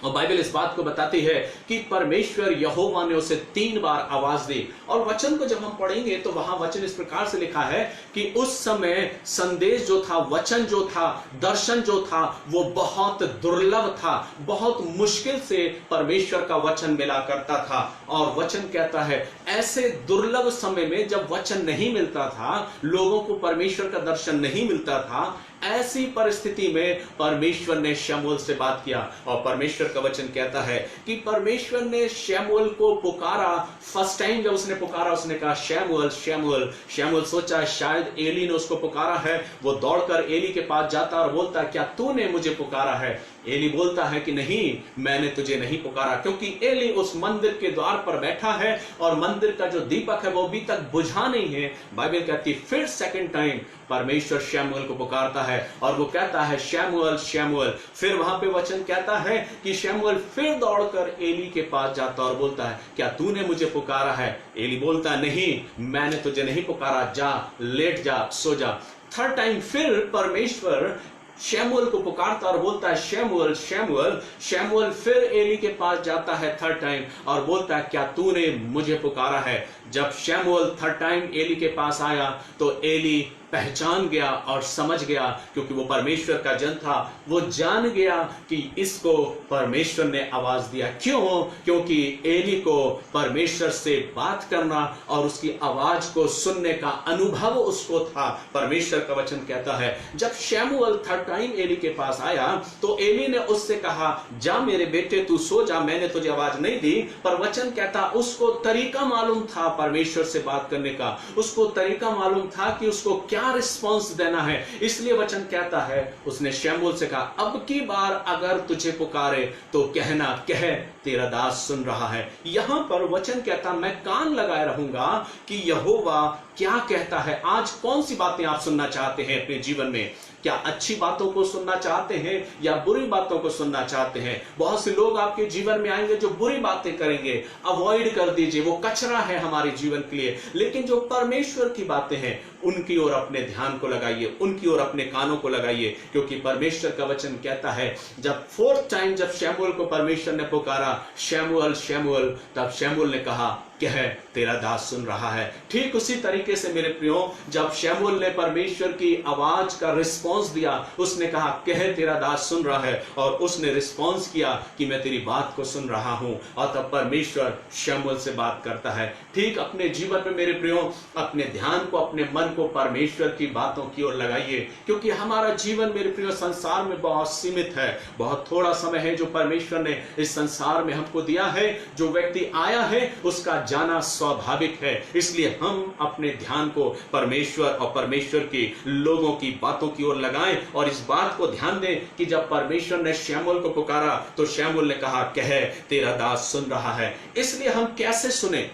और बाइबल इस बात को बताती है कि परमेश्वर यहोवा ने उसे 3 बार आवाज दी। और वचन को जब हम पढ़ेंगे तो वहां वचन इस प्रकार से लिखा है कि उस समय संदेश जो था, वचन जो था, दर्शन जो था, वो बहुत दुर्लभ था, बहुत मुश्किल से परमेश्वर का वचन मिला करता था। और वचन कहता है ऐसे दुर्लभ समय में जब वचन नहीं मिलता था, लोगों को परमेश्वर का दर्शन नहीं मिलता था, ऐसी परिस्थिति में परमेश्वर ने शमूएल से बात किया। और परमेश्वर का वचन कहता है कि परमेश्वर ने शमूएल को पुकारा। फर्स्ट टाइम जब उसने पुकारा, उसने कहा शमूएल शमूएल। शमूएल सोचा शायद एली ने उसको पुकारा है। वो दौड़कर एली के पास जाता और बोलता, क्या तूने मुझे पुकारा है? एली बोलता है कि नहीं, मैंने तुझे नहीं पुकारा, क्योंकि एली उस मंदिर के द्वार पर बैठा है और मंदिर का जो दीपक है वो अभी तक बुझा नहीं है। बाइबल कहती फिर सेकंड टाइम परमेश्वर शमूएल को पुकारता है और वो कहता है शमूएल शमूएल। फिर वहां पे वचन कहता है कि शमूएल फिर दौड़कर एली के पास जाता और बोलता है, क्या तूने मुझे पुकारा है? एली बोलता नहीं, मैंने तुझे नहीं पुकारा, जा लेट जा, सो जा। थर्ड टाइम फिर परमेश्वर शमूएल को पुकारता और बोलता है शमूएल शमूएल। शमूएल फिर एली के पास जाता है थर्ड टाइम और बोलता है, क्या तूने मुझे पुकारा है? जब शमूएल थर्ड टाइम एली के पास आया तो एली पहचान गया और समझ गया, क्योंकि वो परमेश्वर का जन था। वो जान गया कि इसको परमेश्वर ने आवाज दिया। क्यों? क्योंकि एली को परमेश्वर से बात करना और उसकी आवाज को सुनने का अनुभव उसको था। परमेश्वर का वचन कहता है जब शमूएल थर्ड टाइम एली के पास आया तो एली ने उससे कहा, जा मेरे बेटे तू सो जा, मैंने तुझे आवाज नहीं दी। पर वचन कहता उसको तरीका मालूम था परमेश्वर से बात करने का, उसको तरीका मालूम था कि उसको क्या रिस्पॉन्स देना है। इसलिए वचन कहता है उसने शमूएल से कहा, अब की बार अगर तुझे पुकारे तो कहना, कह तेरा दास सुन रहा है। यहां पर वचन कहता मैं कान लगाए रहूंगा कि यहोवा क्या कहता है। आज कौन सी बातें आप सुनना चाहते हैं अपने जीवन में? क्या अच्छी बातों को सुनना चाहते हैं या बुरी बातों को सुनना चाहते हैं? बहुत से लोग आपके जीवन में आएंगे जो बुरी बातें करेंगे, अवॉइड कर दीजिए, वो कचरा है हमारे जीवन के लिए। लेकिन जो परमेश्वर की बातें हैं उनकी ओर अपने ध्यान को लगाइए, उनकी ओर अपने कानों को लगाइए, क्योंकि परमेश्वर का वचन कहता है जब फोर्थ टाइम जब शमूएल को परमेश्वर ने पुकारा शमूएल शमूएल, तब शमूएल ने कहा कह तेरा दास सुन रहा है। ठीक उसी तरीके से मेरे प्रियो, जब शमूएल ने परमेश्वर की आवाज का रिस्पॉन्स दिया, उसने कहा कह तेरा दास सुन रहा है, और उसने रिस्पॉन्स किया कि मैं तेरी बात को सुन रहा हूं, और तब परमेश्वर शमूएल से बात करता है। ठीक अपने जीवन में मेरे प्रियो अपने ध्यान को, अपने मन को परमेश्वर की बातों की ओर लगाइए, क्योंकि हमारा जीवन मेरे प्रियो संसार में बहुत सीमित है, बहुत थोड़ा समय है जो परमेश्वर ने इस संसार में हमको दिया है। जो व्यक्ति आया है उसका जाना स्वाभाविक है, इसलिए हम अपने ध्यान को परमेश्वर और परमेश्वर के लोगों की बातों की ओर लगाएं, और इस बात को ध्यान दें कि जब परमेश्वर ने शमूएल को पुकारा तो शमूएल ने कहा कह तेरा दास सुन रहा है। इसलिए हम कैसे सुने?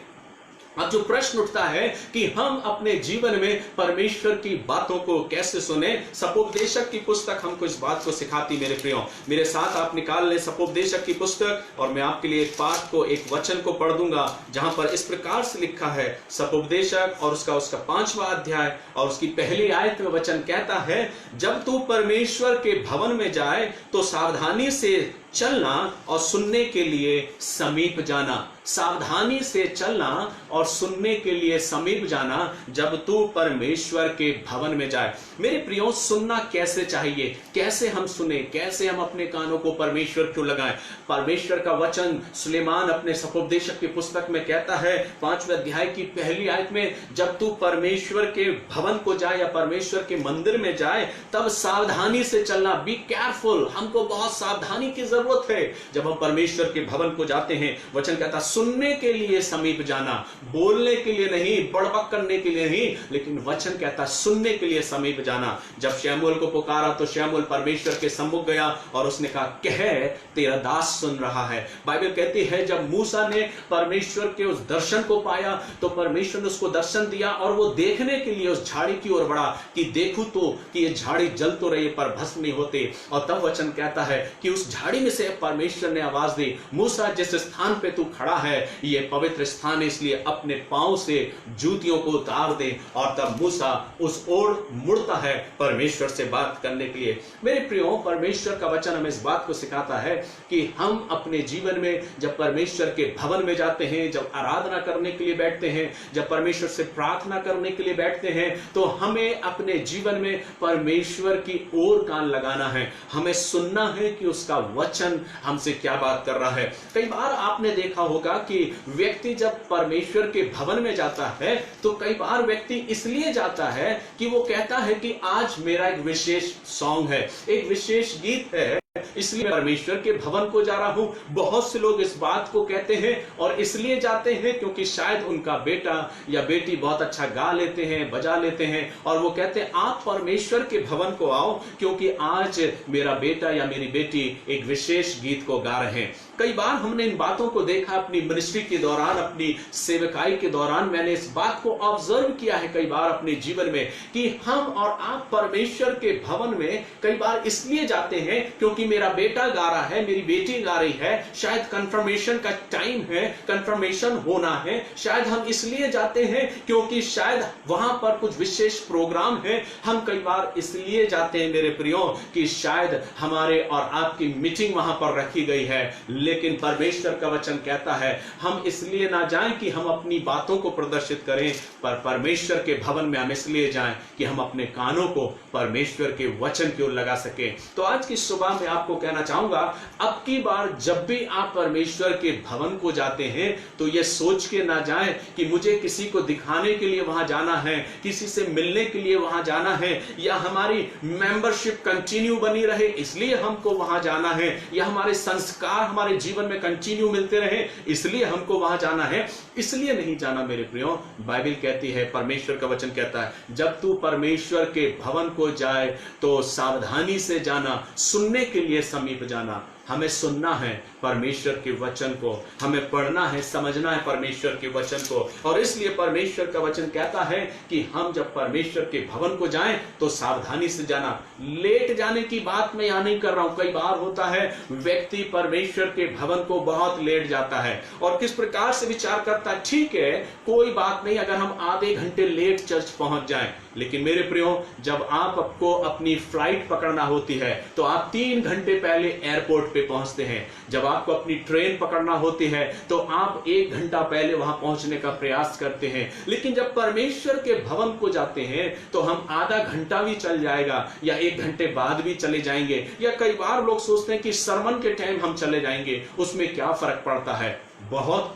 अब जो प्रश्न उठता है कि हम अपने जीवन में परमेश्वर की बातों को कैसे सुने, सपोपदेशक की पुस्तक हमको इस बात को सिखाती। मेरे प्रियो, मेरे साथ आप निकाल लें सपोपदेशक की पुस्तक, और मैं आपके लिए एक पाठ को, एक वचन को पढ़ दूंगा जहां पर इस प्रकार से लिखा है। सपोपदेशक और उसका 5वां अध्याय और उसकी पहली आयत में वचन कहता है, जब तू परमेश्वर के भवन में जाए तो सावधानी से चलना और सुनने के लिए समीप जाना। सावधानी से चलना और सुनने के लिए समीप जाना जब तू परमेश्वर के भवन में जाए। मेरे प्रियो, सुनना कैसे चाहिए, कैसे हम सुने, कैसे हम अपने कानों को परमेश्वर क्यों लगाएं। परमेश्वर का वचन सुलेमान अपने सपोपदेशक की पुस्तक में कहता है 5वें अध्याय की पहली आयत में, जब तू परमेश्वर के भवन को जाए या परमेश्वर के मंदिर में जाए तब सावधानी से चलना। बी केयरफुल, हमको बहुत सावधानी की जरूरत है जब हम परमेश्वर के भवन को जाते हैं। वचन कहता सुनने के लिए समीप जाना, बोलने के लिए नहीं, बड़बक करने के लिए नहीं, लेकिन वचन कहता सुनने के लिए समीप जाना। जब शमूएल को पुकारा तो शमूएल परमेश्वर के सम्मुख गया और उसने कहा, कह तेरा दास सुन रहा है। बाइबल कहती है जब मूसा ने परमेश्वर के उस दर्शन को पाया तो परमेश्वर ने उसको दर्शन दिया और वो देखने के लिए उस झाड़ी की ओर बढ़ा कि देखूं तो कि ये झाड़ी जल तो रही पर भस्म नहीं होते। और तब वचन कहता है कि उस झाड़ी में से परमेश्वर ने आवाज दी, मूसा जिस स्थान पे तू खड़ा है ये पवित्र स्थान है, इसलिए अपने पांव से जूतियों को उतार दे। और तब मूसा उस ओर मुड़ता है परमेश्वर से बात करने के लिए। मेरे प्रियो, परमेश्वर का वचन हमें इस बात को सिखाता है कि हम अपने जीवन में जब परमेश्वर के भवन में जाते हैं, जब आराधना करने के लिए बैठते हैं, जब परमेश्वर से प्रार्थना करने के लिए बैठते हैं, तो हमें अपने जीवन में परमेश्वर की ओर कान लगाना है। हमें सुनना है कि उसका वचन हमसे क्या बात कर रहा है। कई बार आपने देखा होगा कि व्यक्ति जब परमेश्वर के भवन में जाता है तो कई बार व्यक्ति इसलिए जाता है कि वो कहता है कि आज मेरा एक विशेष सॉन्ग है, एक विशेष गीत है, इसलिए परमेश्वर के भवन को जा रहा हूं। बहुत से लोग इस बात को कहते हैं और इसलिए जाते हैं क्योंकि शायद उनका बेटा या बेटी बहुत अच्छा गा लेते हैं, बजा लेते हैं, और वो कहते हैं आप परमेश्वर के भवन को आओ क्योंकि आज मेरा बेटा या मेरी बेटी एक विशेष गीत को गा रहे हैं। कई बार हमने इन बातों को देखा अपनी मिनिस्ट्री के दौरान, अपनी सेवकाई के दौरान मैंने इस बात को ऑब्जर्व किया है कई बार अपने जीवन में कि हम और आप परमेश्वर के भवन में कई बार इसलिए जाते हैं क्योंकि मेरा बेटा गा रहा है, मेरी बेटी गा रही है, शायद कंफर्मेशन का टाइम है, कंफर्मेशन होना है। शायद हम इसलिए जाते हैं क्योंकि शायद वहां पर कुछ विशेष प्रोग्राम है। हम कई बार इसलिए जाते हैं मेरे प्रियो कि शायद हमारे और आपकी मीटिंग वहां पर रखी गई है। लेकिन परमेश्वर का वचन कहता है हम इसलिए ना जाएं कि हम अपनी बातों को प्रदर्शित करें, पर परमेश्वर के भवन में हम इसलिए जाएं कि हम अपने कानों को परमेश्वर के वचन की ओर लगा सकें। तो आज की सुबह में आपको कहना चाहूंगा, अब की बार जब भी आप परमेश्वर के भवन को जाते हैं तो यह सोच के ना जाएं कि मुझे किसी को दिखाने के लिए वहां जाना है, किसी से मिलने के लिए वहां जाना है, या हमारी मेंबरशिप कंटिन्यू बनी रहे इसलिए हमको वहां जाना है, या हमारे संस्कार हमारे जीवन में कंटिन्यू मिलते रहे इसलिए हमको वहां जाना है। इसलिए नहीं जाना मेरे प्रियो। बाइबल कहती है, परमेश्वर का वचन कहता है जब तू परमेश्वर के भवन को जाए तो सावधानी से जाना, सुनने के लिए समीप जाना। हमें सुनना है परमेश्वर के वचन को, हमें पढ़ना है, समझना है परमेश्वर के वचन को, और इसलिए परमेश्वर का वचन कहता है कि हम जब परमेश्वर के भवन को जाएं तो सावधानी से जाना। लेट जाने की बात मैं यहां नहीं कर रहा हूं। कई बार होता है व्यक्ति परमेश्वर के भवन को बहुत लेट जाता है और किस प्रकार से विचार करता है, ठीक है कोई बात नहीं अगर हम आधे घंटे लेट चर्च पहुंच जाएं, लेकिन मेरे प्रियो जब आपको अपनी फ्लाइट पकड़ना होती है तो आप 3 घंटे पहले एयरपोर्ट पे पहुंचते हैं। जब आपको अपनी ट्रेन पकड़ना होती है तो आप 1 घंटा पहले वहां पहुंचने का प्रयास करते हैं। लेकिन जब परमेश्वर के भवन को जाते हैं तो हम आधा घंटा भी चल जाएगा या 1 घंटे बाद भी चले जाएंगे, या कई बार लोग सोचते हैं कि सरमन के टाइम हम चले जाएंगे, उसमें क्या फर्क पड़ता है? बहुत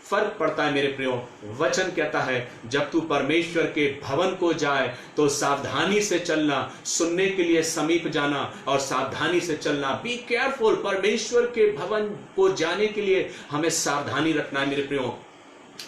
फर्क पड़ता है मेरे प्रियो। वचन कहता है जब तू परमेश्वर के भवन को जाए तो सावधानी से चलना, सुनने के लिए समीप जाना और सावधानी से चलना। Be careful. परमेश्वर के भवन को जाने के लिए हमें सावधानी रखना है मेरे प्रियो।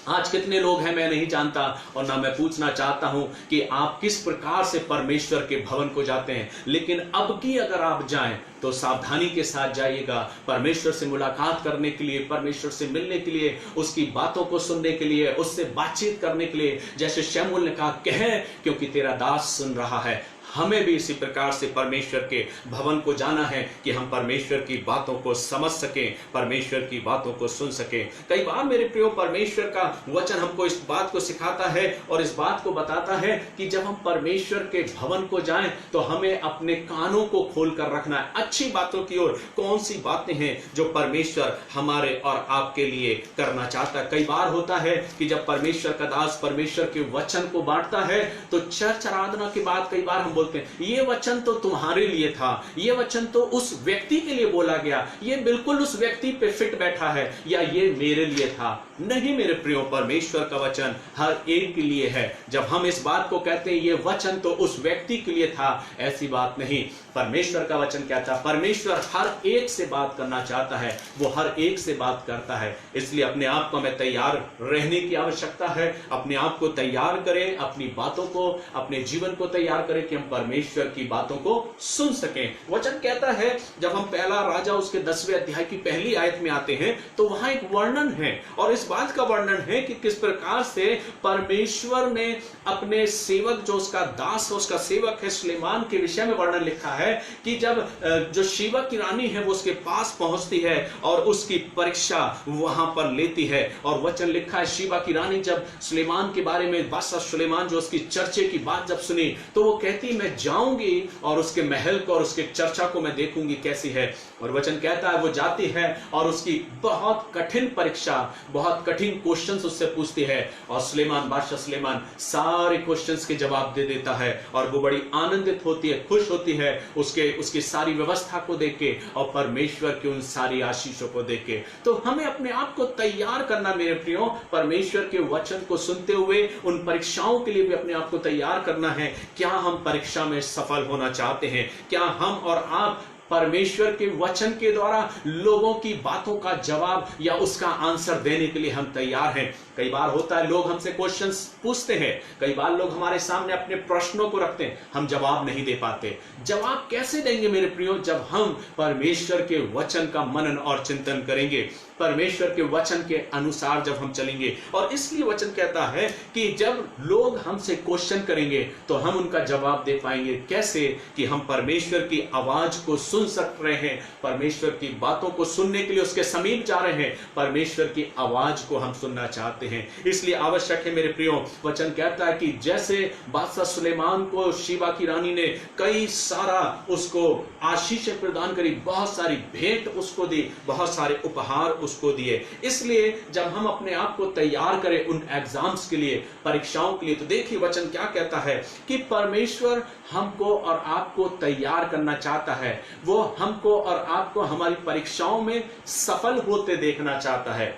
आज कितने लोग हैं मैं नहीं जानता, और ना मैं पूछना चाहता हूं कि आप किस प्रकार से परमेश्वर के भवन को जाते हैं, लेकिन अब की अगर आप जाएं तो सावधानी के साथ जाइएगा। परमेश्वर से मुलाकात करने के लिए, परमेश्वर से मिलने के लिए, उसकी बातों को सुनने के लिए, उससे बातचीत करने के लिए, जैसे शमूएल ने कहा, कह क्योंकि तेरा दास सुन रहा है। हमें भी इसी प्रकार से परमेश्वर के भवन को जाना है कि हम परमेश्वर की बातों को समझ सकें, परमेश्वर की बातों को सुन सकें। कई बार मेरे प्रियो, परमेश्वर का वचन हमको इस बात को सिखाता है और इस बात को बताता है कि जब हम परमेश्वर के भवन को जाएं तो हमें अपने कानों को खोल कर रखना है अच्छी बातों की ओर। कौन सी बातें हैं जो परमेश्वर हमारे और आपके लिए करना चाहता है। कई बार होता है कि जब परमेश्वर का दास परमेश्वर के वचन को बांटता है तो चर्च आराधना के बाद कई बार हम बोलते हैं, ये वचन तो तुम्हारे लिए था, ये वचन तो उस व्यक्ति के लिए बोला गया, ये बिल्कुल उस व्यक्ति पे फिट बैठा है, या ये मेरे लिए था। नहीं मेरे प्रियो, परमेश्वर का वचन हर एक के लिए है। जब हम इस बात को कहते हैं ये वचन तो उस व्यक्ति के लिए था, ऐसी बात नहीं। परमेश्वर का वचन क्या था? परमेश्वर हर एक से बात करना चाहता है, वो हर एक से बात करता है। इसलिए अपने आप को हमें तैयार रहने की आवश्यकता है। अपने आप को तैयार करें, अपनी बातों को, अपने जीवन को तैयार करें कि हम परमेश्वर की बातों को सुन सकें। वचन कहता है, जब हम पहला राजा उसके 10वें अध्याय की पहली आयत में आते हैं तो वहां एक वर्णन है, और इस बात का वर्णन है कि किस प्रकार से परमेश्वर ने अपने सेवक, जो उसका दास है, उसका सेवक है सुलेमान के विषय में वर्णन लिखा है कि जब जो शीबा की रानी है वो उसके पास पहुंचती है और उसकी परीक्षा वहां पर लेती है। और वचन लिखा है, शीबा की रानी जब सुलेमान के बारे में, बादशाह सुलेमान जो उसकी चर्चे की बात जब सुनी तो वो कहती, मैं जाऊंगी और उसके महल को और उसके चर्चा को मैं देखूंगी कैसी है। और वचन कहता है वो जाती है और उसकी बहुत कठिन परीक्षा, बहुत कठिन क्वेश्चंस उससे पूछती है, और सुलेमान, बादशाह सुलेमान सारे क्वेश्चंस के जवाब दे देता है। और वो बड़ी आनंदित होती है, खुश होती है उसकी सारी व्यवस्था को देख के और परमेश्वर की उन सारी आशीषों को देख के। तो हमें अपने आप को तैयार करना मेरे प्रियो, परमेश्वर के वचन को सुनते हुए उन परीक्षाओं के लिए भी अपने आप को तैयार करना है। क्या हम परीक्षा में सफल होना चाहते हैं? क्या हम और आप परमेश्वर के वचन के द्वारा लोगों की बातों का जवाब या उसका आंसर देने के लिए हम तैयार हैं? कई बार होता है लोग हमसे क्वेश्चंस पूछते हैं, कई बार लोग हमारे सामने अपने प्रश्नों को रखते हैं, हम जवाब नहीं दे पाते। जवाब कैसे देंगे मेरे प्रियो? जब हम परमेश्वर के वचन का मनन और चिंतन करेंगे, परमेश्वर के वचन के अनुसार जब हम चलेंगे। और इसलिए वचन कहता है कि जब लोग हमसे क्वेश्चन करेंगे तो हम उनका जवाब दे पाएंगे। कैसे? कि हम परमेश्वर की आवाज को सुन सक रहे हैं, परमेश्वर की बातों को सुनने के लिए उसके समीप जा रहे हैं, परमेश्वर की आवाज को हम सुनना चाहते हैं। इसलिए आवश्यक है मेरे प्रियो, वचन कहता है कि जैसे बादशाह सुलेमान को शीबा की रानी ने कई सारा उसको आशीषें प्रदान करी, बहुत सारी भेंट उसको दी, बहुत सारे उपहार उसको दिए। इसलिए जब हम अपने आप को तैयार करें उन एग्जाम्स के लिए, परीक्षाओं के लिए, तो देखिए वचन क्या कहता है कि परमेश्वर हमको और आपको तैयार करना चाहता है। वो हमको और आपको हमारी परीक्षाओं में सफल होते देखना चाहता है।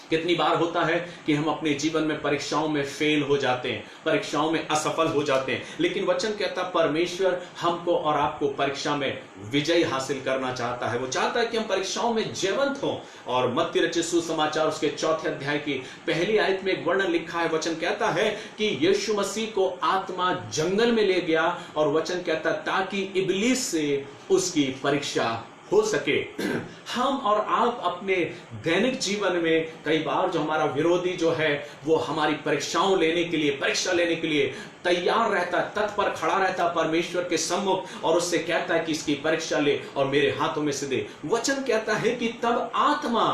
कितनी बार होता है कि हम अपने जीवन में परीक्षाओं में फेल हो जाते हैं, परीक्षाओं में असफल हो जाते हैं, लेकिन वचन कहता है परमेश्वर हमको और आपको परीक्षा में विजय हासिल करना चाहता है। वो चाहता है कि हम परीक्षाओं में जयवंत हों। और मत्ती रचित सुसमाचार उसके 4 अध्याय की पहली आयत में एक वर्णन लिखा है। वचन कहता है कि यीशु मसीह को आत्मा जंगल में ले गया, और वचन कहता ताकि इब्लीस से उसकी परीक्षा हो सके। हम और आप अपने दैनिक जीवन में कई बार जो हमारा विरोधी जो है वो हमारी परीक्षाओं लेने के लिए, परीक्षा लेने के लिए तैयार रहता है, तत्पर खड़ा रहता है परमेश्वर के सम्मुख, और उससे कहता है कि इसकी परीक्षा ले और मेरे हाथों में से दे। वचन कहता है कि तब आत्मा,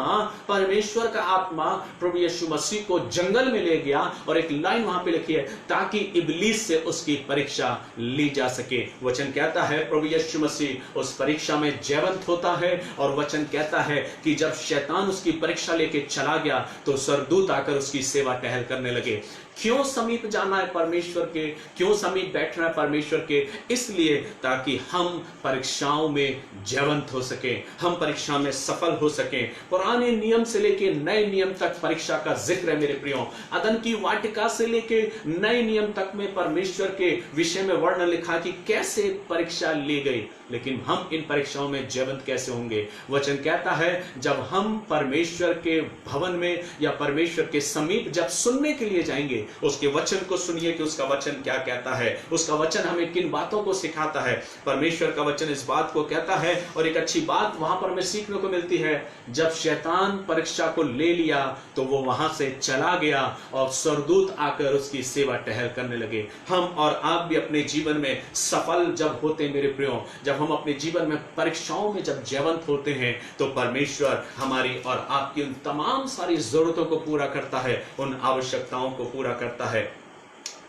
परमेश्वर का आत्मा प्रभु यीशु मसीह को जंगल में ले गया, और एक लाइन वहां पे लिखी है ताकि इब्लीस से उसकी परीक्षा ली जा सके। वचन कहता है प्रभु यीशु मसीह उस परीक्षा में जयवंत होता है, और वचन कहता है कि जब शैतान उसकी परीक्षा लेके चला गया तो स्वर्गदूत आकर उसकी सेवा टहल करने लगे। क्यों समीप जाना है परमेश्वर के? क्यों समीप बैठना है परमेश्वर के? इसलिए ताकि हम परीक्षाओं में जयवंत हो सके, हम परीक्षा में सफल हो सके। पुराने नियम से लेके नए नियम तक परीक्षा का जिक्र है मेरे प्रियो। अदन की वाटिका से लेके नए नियम तक में परमेश्वर के विषय में वर्णन लिखा कि कैसे परीक्षा ली गई, लेकिन हम इन परीक्षाओं में जयवंत जीवंत कैसे होंगे। वचन कहता है जब हम परमेश्वर के भवन में या परमेश्वर के समीप जब सुनने के लिए जाएंगे, उसके वचन को सुनिए कि उसका वचन क्या कहता है, उसका वचन हमें किन बातों को सिखाता है। परमेश्वर का वचन इस बात को कहता है, और एक अच्छी बात वहां पर हमें सीखने को मिलती है, जब शैतान परीक्षा को ले लिया तो वो वहां से चला गया और स्वर्गदूत आकर उसकी सेवा टहल करने लगे। हम और आप भी अपने जीवन में सफल जब होते मेरे प्रियो, जब हम अपने जीवन में परीक्षाओं में जब जयवंत होते हैं, तो परमेश्वर हमारी और आपकी उन तमाम सारी जरूरतों को पूरा करता है, उन आवश्यकताओं को पूरा करता है।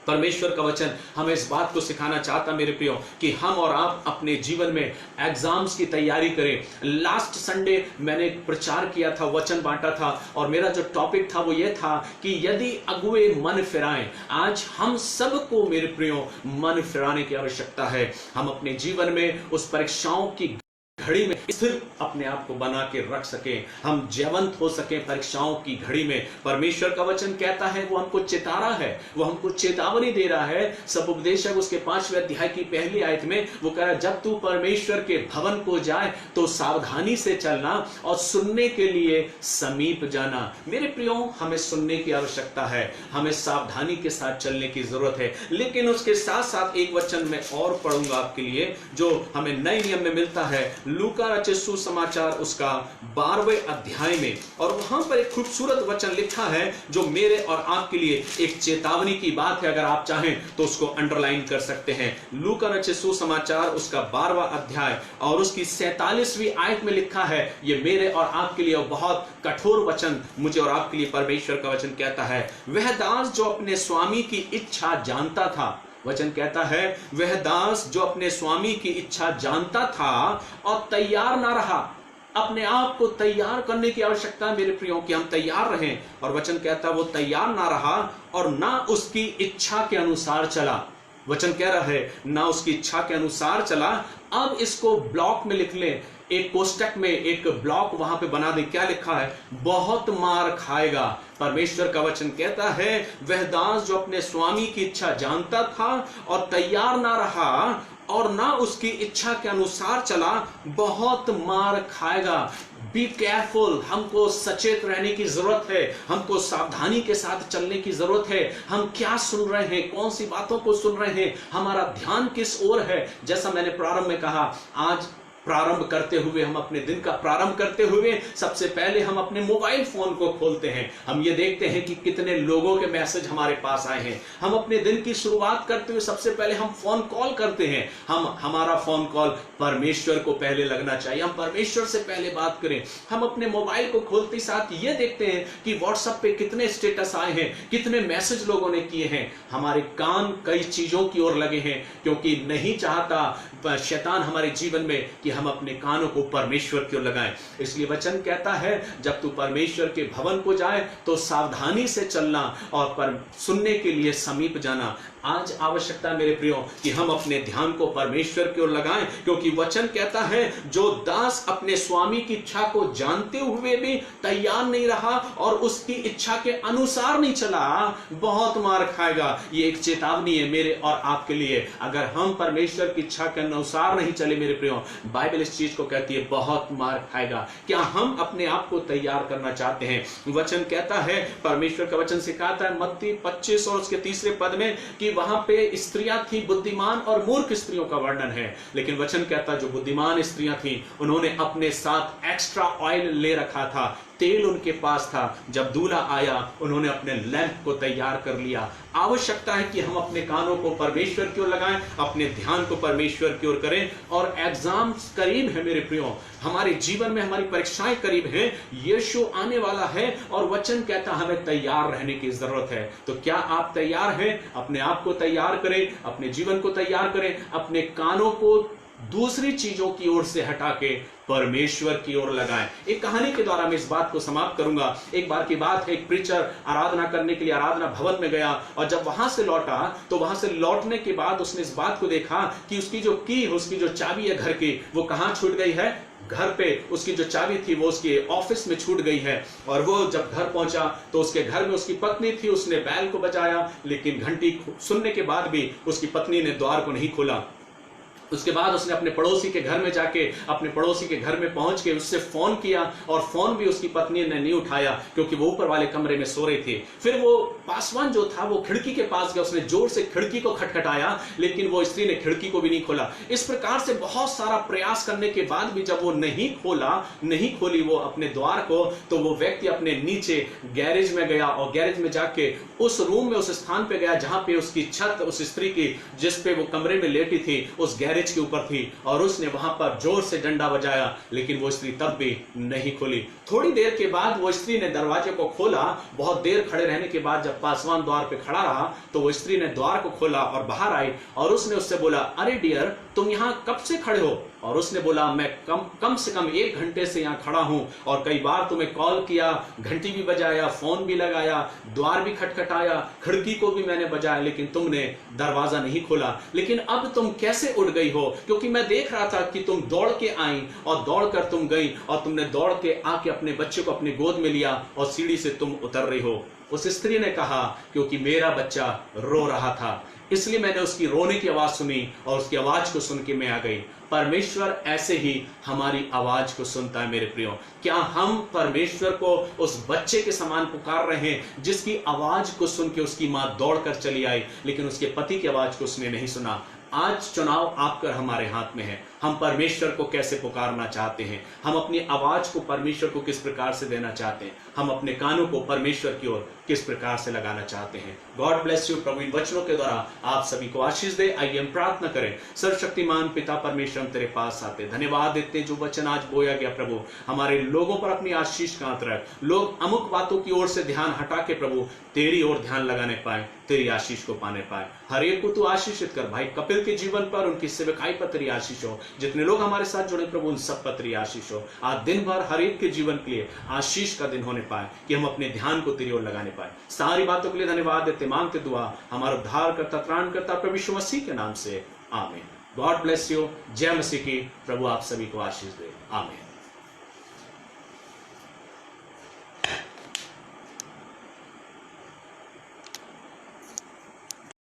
परमेश्वर का वचन हमें इस बात को सिखाना चाहता मेरे प्रियो कि हम और आप अपने जीवन में एग्जाम्स की तैयारी करें। लास्ट संडे मैंने प्रचार किया था, वचन बांटा था, और मेरा जो टॉपिक था वो ये था कि यदि अगुए मन फिराएं। आज हम सबको मेरे प्रियो मन फिराने की आवश्यकता है। हम अपने जीवन में उस परीक्षाओं की घड़ी में स्थिर अपने आप को बना के रख सकें, हम जयवंत हो सकें परीक्षाओं की घड़ी में। परमेश्वर का वचन कहता है, वो हमको चेता रहा है, वो हमको चेतावनी दे रहा है। सब उपदेशक उसके 5वें अध्याय की पहली आयत में वो कह रहा है, जब तू परमेश्वर के भवन को जाए तो सावधानी से चलना और सुनने के लिए समीप जाना। मेरे प्रियो, हमें सुनने की आवश्यकता है, हमें सावधानी के साथ चलने की जरूरत है। लेकिन उसके साथ साथ एक वचन मैं और पढ़ूंगा आपके लिए, जो हमें नए नियम में मिलता है, लूका रचित सुसमाचार उसका 12वें अध्याय में, और वहां पर एक खूबसूरत वचन लिखा है जो मेरे और आपके लिए एक चेतावनी की बात है। अगर आप चाहें तो उसको अंडरलाइन कर सकते हैं। लूका रचित सुसमाचार उसका 12वां अध्याय और उसकी 47वीं आयत में लिखा है, ये मेरे और आपके लिए बहुत कठोर वचन मुझे और आपके लिए परमेश्वर का वचन कहता है, वह दास जो अपने स्वामी की इच्छा जानता था। वचन कहता है, वह दास जो अपने स्वामी की इच्छा जानता था और तैयार ना रहा। अपने आप को तैयार करने की आवश्यकता है मेरे प्रियो कि हम तैयार रहें। और वचन कहता है वो तैयार ना रहा और ना उसकी इच्छा के अनुसार चला। वचन कह रहा है ना उसकी इच्छा के अनुसार चला। अब इसको ब्लॉक में लिख लें, एक कोष्टक में एक ब्लॉक वहां पे बना दे। क्या लिखा है? बहुत मार खाएगा। परमेश्वर का वचन कहता है, वह दास जो अपने स्वामी की इच्छा जानता था और तैयार ना रहा और ना उसकी इच्छा के अनुसार चला, बहुत मार खाएगा। बी केयरफुल, हमको सचेत रहने की जरूरत है, हमको सावधानी के साथ चलने की जरूरत है। हम क्या सुन रहे हैं, कौन सी बातों को सुन रहे हैं, हमारा ध्यान किस ओर है। जैसा मैंने प्रारंभ में कहा, आज प्रारंभ करते हुए, हम अपने दिन का प्रारंभ करते हुए सबसे पहले हम अपने मोबाइल फोन को खोलते हैं। हम ये देखते हैं कि कितने लोगों के मैसेज हमारे पास आए हैं। हम अपने दिन की शुरुआत करते हुए सबसे पहले हम फोन कॉल करते हैं। हमारा फोन कॉल परमेश्वर को पहले लगना चाहिए, हम परमेश्वर से पहले बात करें। हम अपने मोबाइल को खोलते साथ ये देखते हैं कि व्हाट्सएप पे कितने स्टेटस आए हैं, कितने मैसेज लोगों ने किए हैं। हमारे कान कई चीजों की ओर लगे हैं, क्योंकि नहीं चाहता शैतान हमारे जीवन में कि हम अपने कानों को परमेश्वर की ओर लगाएं। इसलिए वचन कहता है, जब तू परमेश्वर के भवन को जाए तो सावधानी से चलना और सुनने के लिए समीप जाना। आज आवश्यकता है मेरे प्रियो कि हम अपने ध्यान को परमेश्वर की ओर लगाएं, क्योंकि वचन कहता है, जो दास अपने स्वामी की इच्छा को जानते हुए भी तैयार नहीं रहा और उसकी इच्छा के अनुसार नहीं चला, बहुत मार खाएगा। ये एक चेतावनी है मेरे और आपके लिए। अगर हम परमेश्वर की इच्छा के अनुसार नहीं चले मेरे प्रियो, बाइबल इस चीज को कहती है बहुत मार खाएगा। क्या हम अपने आप को तैयार करना चाहते हैं? वचन कहता है, परमेश्वर का वचन सिखाता है मत्ती 25 और उसके 3 पद में कि वहां पे स्त्रियां थी, बुद्धिमान और मूर्ख स्त्रियों का वर्णन है। लेकिन वचन कहता है जो बुद्धिमान स्त्रियां थी उन्होंने अपने साथ एक्स्ट्रा ऑयल ले रखा था, तेल उनके पास था। जब दूल्हा आया उन्होंने अपने लैंप को तैयार कर लिया। आवश्यकता है कि हम अपने कानों को परमेश्वर की ओर लगाएं, अपने ध्यान को परमेश्वर की ओर करें। और एग्जाम्स करीब है मेरे प्रियो, हमारे जीवन में हमारी परीक्षाएं करीब हैं, यीशु आने वाला है और वचन कहता हमें तैयार रहने की जरूरत है। तो क्या आप तैयार हैं? अपने आप को तैयार करें, अपने जीवन को तैयार करें, अपने कानों को दूसरी चीजों की ओर से हटा के परमेश्वर की ओर लगाएं। एक कहानी के द्वारा मैं इस बात को समाप्त करूंगा। एक बार की बात है, एक प्रीचर आराधना करने के लिए आराधना भवन में गया और जब वहां से लौटा तो वहां से लौटने के बाद उसने इस बात को देखा कि उसकी जो की है, उसकी जो चाबी है घर की, वो कहां छूट गई है? घर पे उसकी जो चाबी थी वो उसके ऑफिस में छूट गई है। और वो जब घर पहुंचा तो उसके घर में उसकी पत्नी थी। उसने बैल को बजाया, लेकिन घंटी सुनने के बाद भी उसकी पत्नी ने द्वार को नहीं खोला। उसके बाद उसने अपने पड़ोसी के घर में जाके अपने पड़ोसी के घर में पहुंच के उससे फोन किया, और फोन भी उसकी पत्नी ने नहीं उठाया क्योंकि वो ऊपर वाले कमरे में सो रही थी। फिर वो पासवान जो था वो खिड़की के पास गया, उसने जोर से खिड़की को खटखटाया, लेकिन वो स्त्री ने खिड़की को भी नहीं खोला। इस प्रकार से बहुत सारा प्रयास करने के बाद भी जब वो नहीं खोली वो अपने द्वार को, तो वो व्यक्ति अपने नीचे गैरेज में गया और गैरेज में जाके उस रूम में, उस स्थान पे गया जहां पे उसकी छत उस स्त्री की जिस पे वो कमरे में लेटी थी उस गैरेज के ऊपर थी, और उसने वहां पर जोर से डंडा बजाया, लेकिन वो स्त्री तब भी नहीं खोली। थोड़ी देर के बाद वो स्त्री ने दरवाजे को खोला। बहुत देर खड़े रहने के बाद जब पासवान द्वार पे खड़ा रहा तो वो स्त्री ने द्वार को खोला और बाहर आई, और उसने उससे बोला, अरे डियर, तुम यहां कब से खड़े हो? और उसने बोला, मैं कम से कम 1 घंटे से यहां खड़ा हूं, और कई बार तुम्हें कॉल किया, घंटी भी बजाया, फोन भी लगाया, द्वार भी खटखटाया, खिड़की को भी मैंने बजाया, लेकिन तुमने दरवाजा नहीं खोला। लेकिन अब तुम कैसे उठ गई हो? क्योंकि मैं देख रहा था कि तुम दौड़ के आई और दौड़कर तुम गई, और तुमने दौड़ के आके अपने बच्चे को अपने गोद में लिया और सीढ़ी से तुम उतर रही हो। उस स्त्री ने कहा, क्योंकि मेरा बच्चा रो रहा था, इसलिए मैंने उसकी रोने की आवाज सुनी और उसकी आवाज को सुन के मैं आ गई। परमेश्वर ऐसे ही हमारी आवाज को सुनता है मेरे प्रियो। क्या हम परमेश्वर को उस बच्चे के समान पुकार रहे हैं जिसकी आवाज को सुन के उसकी मां दौड़कर चली आई, लेकिन उसके पति की आवाज को उसने नहीं सुना? आज चुनाव आपका हमारे हाथ में है। हम परमेश्वर को कैसे पुकारना चाहते हैं? हम अपनी आवाज को परमेश्वर को किस प्रकार से देना चाहते हैं? हम अपने कानों को परमेश्वर की ओर किस प्रकार से लगाना चाहते हैं? God bless you. प्रभु इन वचनों के द्वारा आप सभी को आशीष दे। आइए हम प्रार्थना करें। सर्वशक्तिमान पिता परमेश्वर, हम तेरे पास आते धन्यवाद देते हैं जो वचन आज बोया गया प्रभु, हमारे लोगों पर अपनी आशीष का हाथ रख। लोग अमुक बातों की ओर से ध्यान हटा के प्रभु तेरी ओर ध्यान लगाने पाए, तेरी आशीष को पाने पाए। हर एक को तू आशीषित कर। भाई कपिल के जीवन पर, उनकी सेवकाई पर तेरी आशीष हो। जितने लोग हमारे साथ जुड़े प्रभु उन सब पर तेरी आशीष हो। आज दिन भर हर एक के जीवन के लिए आशीष का दिन होने पाए कि हम अपने ध्यान को तेरी ओर लगाने पाए। सारी बातों के लिए धन्यवाद देते मांगते दुआ हमारा उद्धार करता त्राण करता प्रभु यीशु मसीह के नाम से, आमीन। God bless you. जय मसीह की। प्रभु आप सभी को आशीष दे। आमीन।